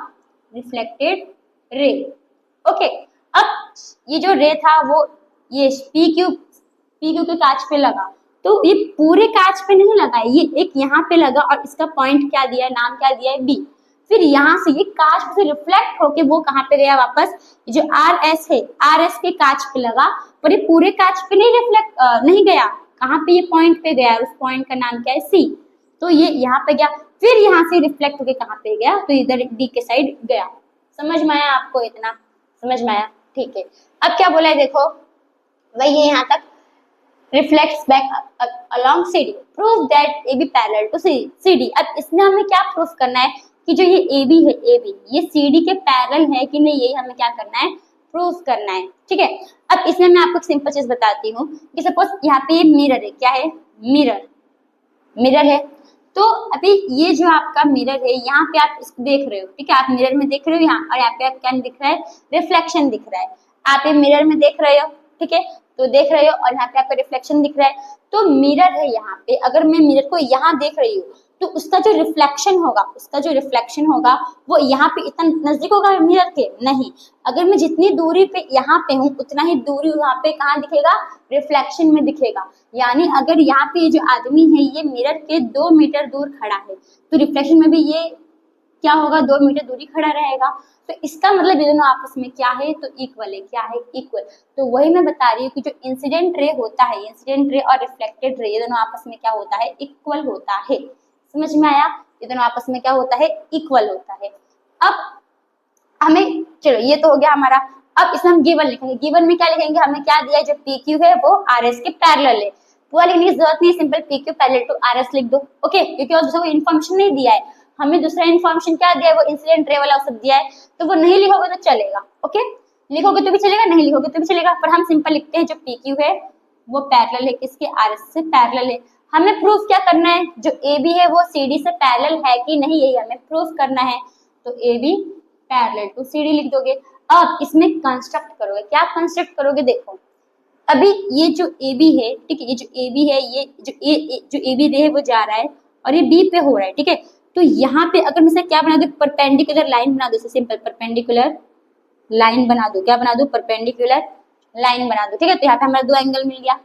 रिफ्लेक्टेड रे। ओके, अब ये जो रे था वो ये PQ के कांच पे लगा, तो ये पूरे कांच पे नहीं लगा है, ये एक यहाँ पे लगा और इसका पॉइंट क्या दिया है, नाम क्या दिया है, B। फिर यहाँ से ये कांच से रिफ्लेक्ट होके वो कहाँ पे गया वापस, जो RS है, RS के कांच पे लगा, पर ये पूरे कांच पे नहीं रिफ्लेक्ट नहीं गया, कहाँ पे, ये पॉइंट पे गया, उस पॉइंट का नाम क्या है, C। तो ये यहाँ पे गया, फिर यहाँ से रिफ्लेक्ट होके कहाँ पे गया, तो इधर D के साइड गया। समझ में आया आपको, इतना समझ में आया, ठीक है। अब क्या बोला है, देखो वही है यहाँ तक, reflects back along CD, prove that AB parallel to CD। अब इसमें हमें क्या प्रूफ करना है कि जो ये AB है, AB ये CD के पैरेलल है कि नहीं, यही हमें क्या करना है, प्रूफ करना है, ठीक है। अब इसमें मैं आपको एक सिंपल चीज बताती हूँ कि सपोज यहाँ पे ये मिरर है, क्या है, मिरर है, तो अभी ये जो आपका मिरर है, यहाँ पे आप इसको देख रहे हो, ठीक है, आप मिरर में देख रहे हो यहाँ, और यहाँ पे आप क्या दिख रहा है, रिफ्लेक्शन दिख रहा है। आप ये मिरर में देख रहे हो, ठीक है, तो देख रहे हो, और यहाँ पे आपका रिफ्लेक्शन दिख रहा है। तो मिरर है यहाँ पे, अगर मैं मिरर को यहाँ देख रही हूँ तो उसका जो रिफ्लेक्शन होगा वो यहाँ पे इतना नजदीक होगा मिरर के, नहीं। अगर मैं जितनी दूरी पे यहाँ पे हूँ उतना ही दूरी यहाँ पे कहाँ दिखेगा, रिफ्लेक्शन में दिखेगा। यानी अगर यहाँ पे जो आदमी है ये मिरर के 2 मीटर दूर खड़ा है, तो रिफ्लेक्शन में भी ये क्या होगा, 2 मीटर दूरी खड़ा रहेगा। तो इसका मतलब ये दोनों आपस में क्या है, तो इक्वल है। क्या है, इक्वल। तो वही मैं बता रही हूँ कि जो इंसिडेंट रे होता है, इंसिडेंट रे और रिफ्लेक्टेड रे, ये दोनों आपस में क्या होता है, इक्वल होता है। समझ में आया, ये दोनों आपस में क्या होता है, इक्वल होता है। अब हमें, चलो ये तो हो गया हमारा। अब इसमें हम गिवन लिखेंगे, गिवन में क्या लिखेंगे, हमें क्या दिया है, जो PQ है वो RS के पैरेलल है। पूरा लिखने की जरूरत नहीं, simple PQ parallel to RS लिख दो, ओके, क्योंकि और दूसरा कोई इन्फॉर्मेशन नहीं दिया है, हमें दूसरा इन्फॉर्मेशन क्या दिया है, वो इंसिडेंट रे वाला सब दिया है, तो वो नहीं लिखोगे तो चलेगा, ओके, लिखोगे तो भी चलेगा, नहीं लिखोगे तो भी चलेगा, पर हम सिंपल लिखते हैं जो PQ है वो पैरेलल है किसके, RS से पैरेलल है। हमें प्रूफ क्या करना है, जो AB है वो CD से पैरेलल है कि नहीं, यही हमें प्रूफ करना है। तो AB पैरेलल टू CD लिख दोगे। अब इसमें कंस्ट्रक्ट करोगे, क्या कंस्ट्रक्ट करोगे, देखो अभी ये जो AB है, ठीक है, ये जो AB है, ये जो AB रे है वो जा रहा है और ये B पे हो रहा है, ठीक है। तो यहाँ पे अगर मैं क्या बना दो, परपेंडिकुलर लाइन बना दो, सिंपल परपेंडिकुलर लाइन बना दो, क्या बना दो, परपेंडिकुलर लाइन बना दो, ठीक है। तो यहाँ पे हमारा 2 एंगल मिल गया।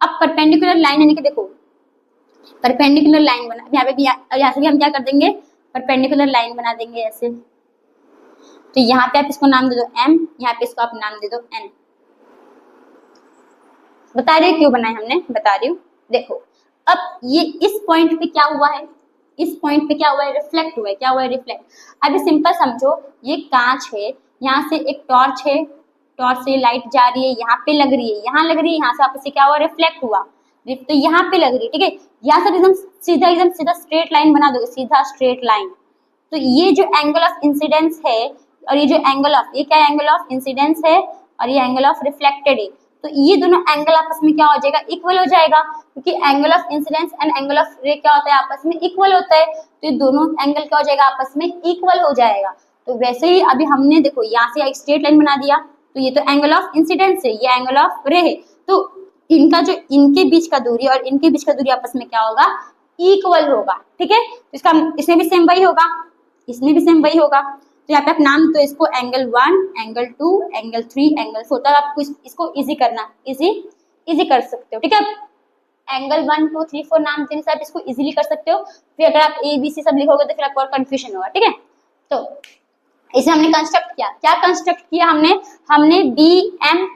अब परपेंडिकुलर लाइन यानी कि देखो परपेंडिकुलर लाइन बना, यहाँ पे भी, यहाँ से भी हम क्या कर देंगे, परपेंडिकुलर लाइन बना देंगे ऐसे। तो यहाँ पे आप इसको नाम दे दो M, यहाँ पे इसको आप नाम दे दो N। बता रही हूँ क्यों बनाए हमने, बता रही हूँ, देखो अब ये इस पॉइंट पे क्या हुआ है, इस पॉइंट पे क्या हुआ है, रिफ्लेक्ट हुआ है। क्या हुआ है, रिफ्लेक्ट। अभी सिंपल समझो, ये कांच है, यहाँ से एक टॉर्च है, टॉर्च से लाइट जा रही है, यहाँ पे लग रही है, यहाँ लग रही है, यहाँ से आपस में क्या हुआ, रिफ्लेक्ट हुआ, तो यहाँ पे लग रही है, ठीक है। यहाँ से एकदम सीधा स्ट्रेट लाइन बना दोगे, सीधा स्ट्रेट लाइन। तो ये जो एंगल ऑफ इंसिडेंस है और ये जो एंगल ऑफ, ये क्या एंगल ऑफ इंसिडेंस है और ये एंगल ऑफ रिफ्लेक्टेड है, तो ये दोनों एंगल आपस में क्या हो जाएगा, इक्वल हो जाएगा, क्योंकि angle of incidence and angle of रे क्या होता है, आपस में इक्वल होता है। तो ये दोनों एंगल क्या हो जाएगा, आपस में इक्वल हो जाएगा। तो वैसे ही अभी हमने देखो यहाँ से एक स्ट्रेट लाइन बना दिया, तो ये तो एंगल ऑफ इंसिडेंस है, ये एंगल ऑफ रे है, तो इनका जो इनके बीच का दूरी और इनके बीच का दूरी आपस में क्या होगा, इक्वल होगा, ठीक है। तो इसका इसमें भी सेम वही होगा, इसमें भी सेम वही होगा। तो यहाँ पे आप नाम तो इसको एंगल 1, एंगल 2, एंगल 3, एंगल 4 तक आपको इसको इजी करना, इजी कर सकते हो, ठीक है। एंगल 1, 2, 3, 4 नाम देने से आप इसको इजीली कर सकते हो। फिर अगर आप ए बी सी सब लिखोगे तो फिर आपको और कंफ्यूजन होगा, ठीक है। तो इसे हमने कंस्ट्रक्ट किया, क्या कंस्ट्रक्ट किया हमने बी एम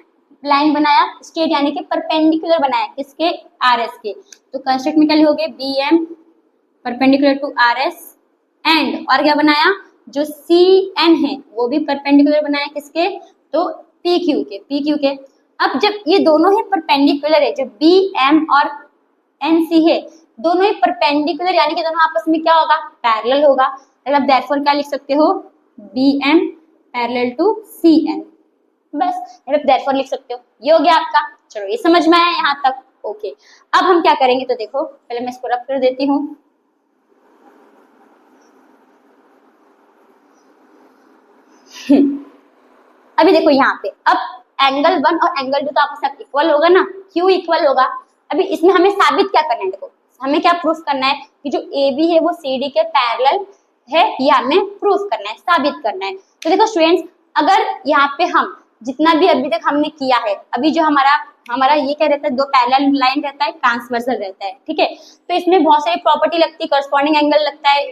लाइन बनाया, स्ट्रेट यानी कि परपेंडिकुलर बनाया, किसके, आर एस के। तो कंस्ट्रक्ट में क्या लिखोगे, B M perpendicular to R S and, और क्या बनाया, जो सी एन है वो भी परपेंडिकुलर बनाया, किसके, तो पी क्यू के। अब जब ये दोनों ही परपेंडिकुलर है, जो बी एम और एन सी है, दोनों ही परपेंडिकुलर यानी कि दोनों आपस में क्या होगा, पैरेलल होगा। मतलब देयरफॉर क्या लिख सकते हो, B M parallel to C N, बस देयरफॉर लिख सकते हो। ये हो गया आपका, चलो ये समझ में आया यहाँ तक, ओके। अब हम क्या करेंगे, तो देखो पहले मैं इसको रब कर देती हूँ। अभी देखो यहाँ पे, अब एंगल 1 और एंगल 2 तो आपस में इक्वल होगा ना, क्यों इक्वल होगा। अभी इसमें हमें साबित क्या करना है, देखो हमें क्या प्रूफ करना है कि जो ए बी है वो सी डी के पैरेलल है, ये हमें प्रूफ करना है, साबित करना है। तो देखो स्टूडेंट्स, अगर यहाँ पे हम जितना भी अभी तक हमने किया है, अभी जो हमारा ये क्या रहता है, दो पैरेलल लाइन रहता है, ट्रांसवर्सल रहता है, ठीक है। तो इसमें बहुत सारी प्रॉपर्टी लगती है, करस्पॉन्डिंग एंगल लगता है,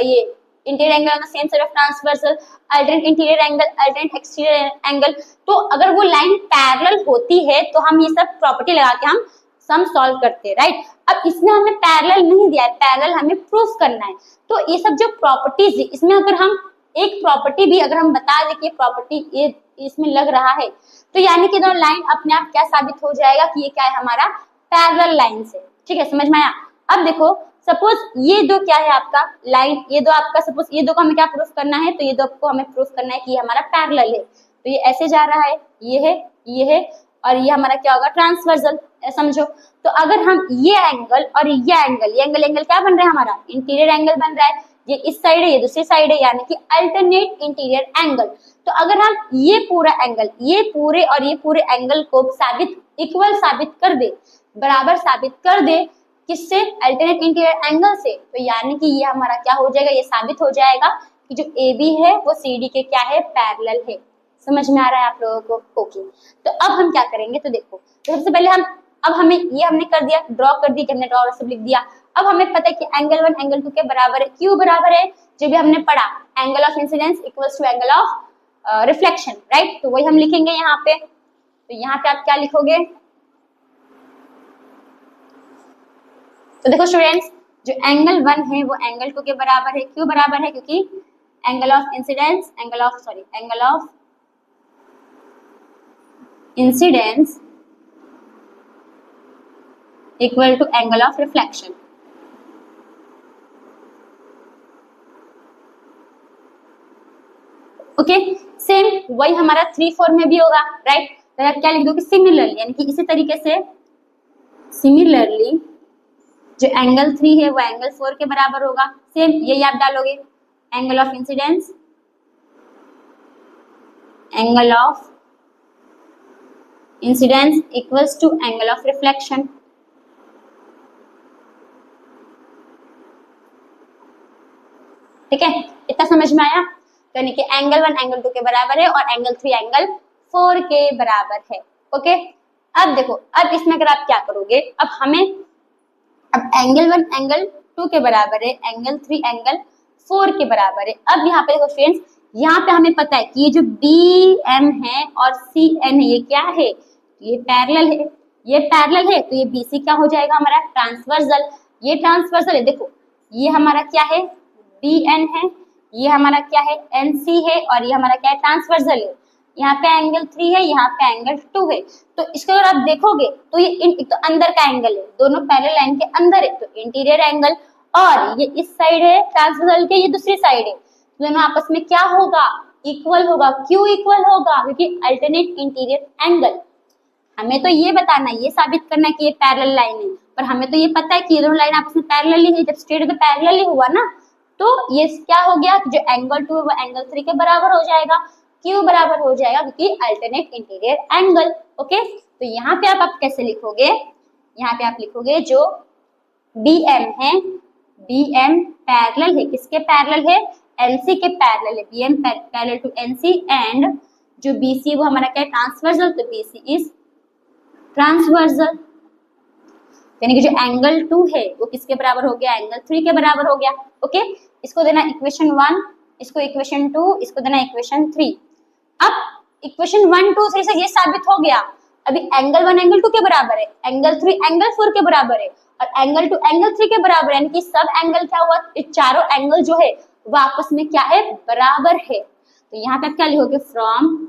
ये interior angle on the same side of transversal, alternate interior angle, alternate exterior angle. तो अगर वो लाइन पैरेलल होती है तो हम ये सब प्रॉपर्टी लगा के हम सम सॉल्व करते हैं, राइट। अब इसमें हमें पैरेलल नहीं दिया है, पैरेलल हमें प्रूफ करना है। तो ये सब जो प्रॉपर्टीज है, इसमें अगर हम एक प्रॉपर्टी भी अगर हम बता दें कि प्रॉपर्टी ये इसमें लग रहा है, तो यानी कि दोनों लाइन अपने आप क्या साबित हो जाएगा कि ये क्या है, हमारा पैरेलल लाइन से, ठीक है, समझ में आया। अब देखो सपोज ये दो क्या है आपका लाइन, ये दो आपका, सपोज ये दो को हमें क्या प्रूफ करना है, तो ये दो को हमें प्रूफ करना है कि ये हमारा पैरेलल है। तो ये ऐसे जा रहा है, ये है और ये हमारा क्या होगा, ट्रांसवर्सल, समझो। तो अगर हम ये एंगल और ये एंगल क्या बन रहा है, हमारा इंटीरियर एंगल बन रहा है, ये इस साइड है, ये दूसरी साइड है, यानी कि अल्टरनेट इंटीरियर एंगल। तो अगर हम ये पूरा एंगल, ये पूरे एंगल को साबित, इक्वल साबित कर दे, बराबर साबित कर दे, किससे, अल्टरनेट इंटीरियर एंगल से, तो यानी कि ये हमारा क्या हो जाएगा, ये साबित हो जाएगा कि जो ए बी है वो सी डी के क्या है, पैरेलल है। समझ में आ रहा है आप लोगों को, ओके। तो अब हम क्या करेंगे, तो देखो, तो सबसे पहले अब हमें ये हमने कर दिया, ड्रॉ कर दिया, हमने ड्रॉ सब लिख दिया। अब हमें पता है कि एंगल 1 एंगल 2 के बराबर है, क्यों बराबर है, जो भी हमने पढ़ा, angle of incidence equals to angle of reflection, right. तो वही हम लिखेंगे यहाँ पे। तो यहाँ पे आप क्या लिखोगे, तो देखो स्टूडेंट्स, जो एंगल 1 है वो एंगल 2 के बराबर है, क्यों बराबर है, क्योंकि angle of incidence equal to angle of reflection. Okay, same वही हमारा 3, 4 में भी होगा, राइट। तो आप क्या लिख दो कि सिमिलरली, यानी कि इसी तरीके से सिमिलरली जो एंगल 3 है वो एंगल 4 के बराबर होगा। सेम यही आप डालोगे, angle of incidence equals to angle of reflection. ठीक है, इतना समझ में आया। यानी कि एंगल 1 एंगल 2 के बराबर है और एंगल 3 एंगल 4 के बराबर है। ओके, अब देखो, अब इसमें अगर आप क्या करोगे, अब एंगल 1 एंगल 2 के बराबर है, एंगल 3 एंगल 4 के बराबर है। अब यहाँ पे देखो फ्रेंड्स, यहाँ पे हमें पता है कि ये जो बी एम है और सी एन है, ये क्या है, ये पैरेलल है, तो ये बी सी क्या हो जाएगा, हमारा ट्रांसवर्सल। ये ट्रांसवर्सल है, देखो ये हमारा क्या है, बी एन है, ये हमारा क्या है, एन सी है, और ये हमारा क्या है, ट्रांसवर्सल है। यहाँ पे एंगल 3 है, यहाँ पे एंगल 2 है। तो इसको अगर आप देखोगे तो ये एक तो अंदर का एंगल है, दोनों पैरेलल लाइन के अंदर है, तो इंटीरियर एंगल, और ये इस साइड है ट्रांसवर्सल के, ये दूसरी साइड है, तो दोनों आपस में क्या होगा, इक्वल होगा। क्यों इक्वल होगा, क्योंकि अल्टरनेट इंटीरियर एंगल। हमें तो ये बताना है, ये साबित करना है कि ये पैरेलल लाइन है, पर हमें तो ये पता है कि ये दोनों लाइन आपस में पैरेलल ही है, जब स्ट्रेट तो पैरेलल ही हुआ ना, तो ये क्या हो गया, जो एंगल 2 है वो एंगल 3 के बराबर हो जाएगा। क्यों बराबर हो जाएगा, क्योंकि अल्टरनेट इंटीरियर एंगल। ओके, तो यहाँ पे आप कैसे लिखोगे, यहाँ पे आप लिखोगे जो BM है, BM पैरेलल है, किसके पैरेलल है, NC के पैरेलल है, BM parallel to NC, and जो BC वो हमारा क्या है, ट्रांसवर्सल, तो BC इज ट्रांसवर्सल, यानी कि जो एंगल 2 है वो किसके बराबर हो गया, एंगल 3 के बराबर हो गया। ओके, इसको देना इक्वेशन 1, इसको इक्वेशन 2, इसको देना इक्वेशन 3। अब इक्वेशन 1 2 3 से ये साबित हो गया, अभी एंगल 1 एंगल 2 के बराबर है, एंगल 3 एंगल 4 के बराबर है, और एंगल 2 एंगल 3 के बराबर है, यानी कि सब एंगल क्या हुआ, ये चारों एंगल जो है वो आपस में क्या है, बराबर है। तो यहाँ पे क्या लिखोगे, फ्रॉम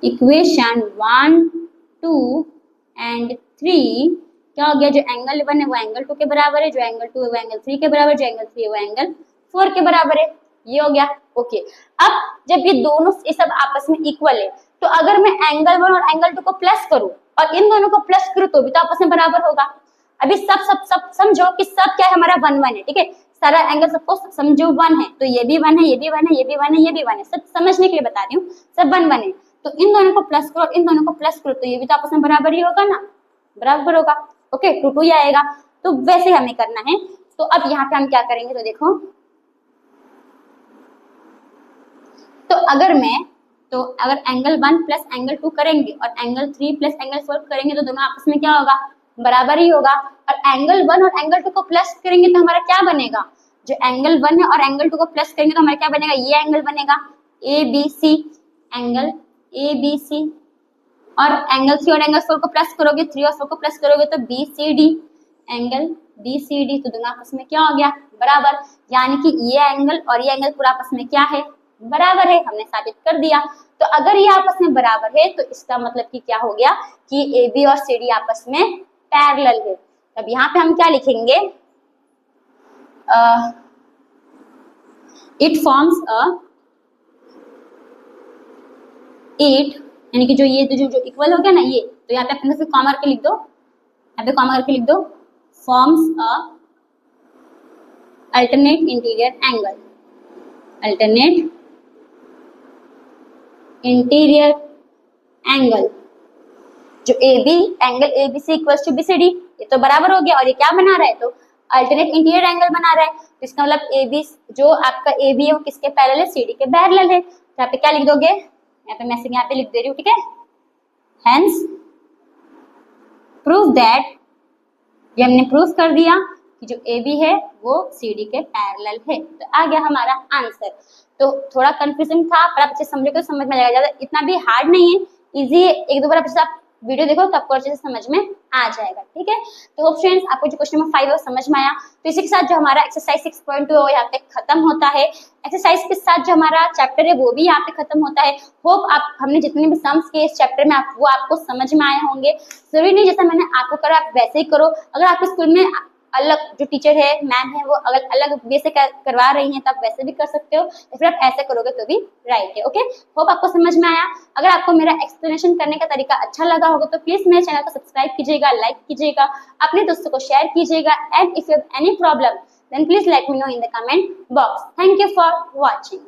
इक्वेशन 1 2 एंड 3 क्या हो गया, जो एंगल 1 है वो एंगल 2 के बराबर है, जो एंगल 2 है वो एंगल 3 के बराबर है, जो एंगल 3 है वो एंगल 4 के बराबर है। ये हो गया। ओके, अब जब ये दोनों ये सब आपस में इक्वल है, तो अगर मैं एंगल 1 और एंगल 2 को प्लस करूं और इन दोनों को प्लस करूं तो भी तो आपस में बराबर होगा। अभी सब समझो कि सब क्या है, हमारा 1 1 है, ठीक है, सारा एंगल सबको समझो 1 है, तो ये भी 1 है, ये भी 1 है, ये भी 1 है, ये भी 1 है, सब समझने के लिए बता रही हूँ, सब 1 1 है। तो इन दोनों को प्लस करो, इन दोनों को प्लस करो, तो ये भी तो आपस में बराबर ही होगा ना, बराबर होगा। ओके, 2 2 ही आएगा, तो वैसे हमें करना है। तो अब यहाँ पे हम क्या करेंगे, तो देखो, तो अगर एंगल 1 प्लस एंगल 2 करेंगे और एंगल 3 प्लस एंगल 4 करेंगे, तो दोनों आपस में क्या होगा, बराबर ही होगा। और एंगल 1 और एंगल 2 को प्लस करेंगे तो हमारा क्या बनेगा, जो एंगल 1 है और एंगल 2 को प्लस करेंगे तो हमारा क्या बनेगा, ये एंगल बनेगा ABC, एंगल ABC, और एंगल 3 और एंगल 4 को प्लस करोगे, 3 और 4 को प्लस करोगे तो BCD, एंगल BCD, तो दोनों आपस में क्या हो गया, बराबर। यानी कि ये एंगल और ये एंगल पूरा आपस में क्या है, बराबर है, हमने साबित कर दिया। तो अगर ये आपस में बराबर है तो इसका मतलब कि क्या हो गया, कि AB और CD आपस में पैरेलल है। अब यहाँ पे हम क्या लिखेंगे, इट फॉर्म्स इट, यानी कि जो ये जो इक्वल हो गया ना ये, तो यहाँ पे अपने से कॉमा करके लिख दो, यहाँ पे कॉमा करके लिख दो, forms a alternate interior angle, alternate interior angle, जो AB angle ABC equals to BCD, ये तो बराबर हो गया, और ये क्या बना रहा है, तो अल्टरनेट इंटीरियर एंगल बना रहा है। तो इसका मतलब AB जो आपका AB है वो किसके पैरेलल है, CD के पैरेलल है। तो यहाँ पे क्या लिख दोगे, यहाँ पे मैं यहाँ पे लिख दे रही हूँ, ठीक है, हेंस प्रूव दैट, ये हमने प्रूव कर दिया कि जो AB है वो CD के पैरेलल है। तो आ गया हमारा आंसर। तो थोड़ा कंफ्यूजन था, पर आप अच्छे समझोगे तो समझ में आएगा, ज्यादा इतना भी हार्ड नहीं है, इजी है। एक दो बार आप वीडियो देखो तो आपको अच्छे से समझ में आ जाएगा, ठीक है। तो फ्रेंड्स, आपको जो क्वेश्चन नंबर 5 है समझ में आया। तो इसी के साथ जो हमारा एक्सरसाइज 6.2 है वो यहाँ पे खत्म होता है। एक्सरसाइज के साथ जो हमारा चैप्टर है वो भी यहाँ पे खत्म होता है। होप आप हमने जितने भी सम्स के इस चैप्टर में वो आपको समझ में आए होंगे। जरूरी नहीं जैसा मैंने आपको करा आप वैसे ही करो। अगर आपके स्कूल में अलग जो टीचर है, मैम है, वो अगर अलग वे से करवा रही हैं तो आप वैसे भी कर सकते हो, या फिर आप ऐसे करोगे तो भी राइट है। ओके, होप आपको समझ में आया। अगर आपको मेरा एक्सप्लेनेशन करने का तरीका अच्छा लगा होगा तो प्लीज मेरे चैनल को सब्सक्राइब कीजिएगा, लाइक कीजिएगा, अपने दोस्तों को शेयर कीजिएगा, and if you have any problem then please let me know in the comment box. Thank you for watching.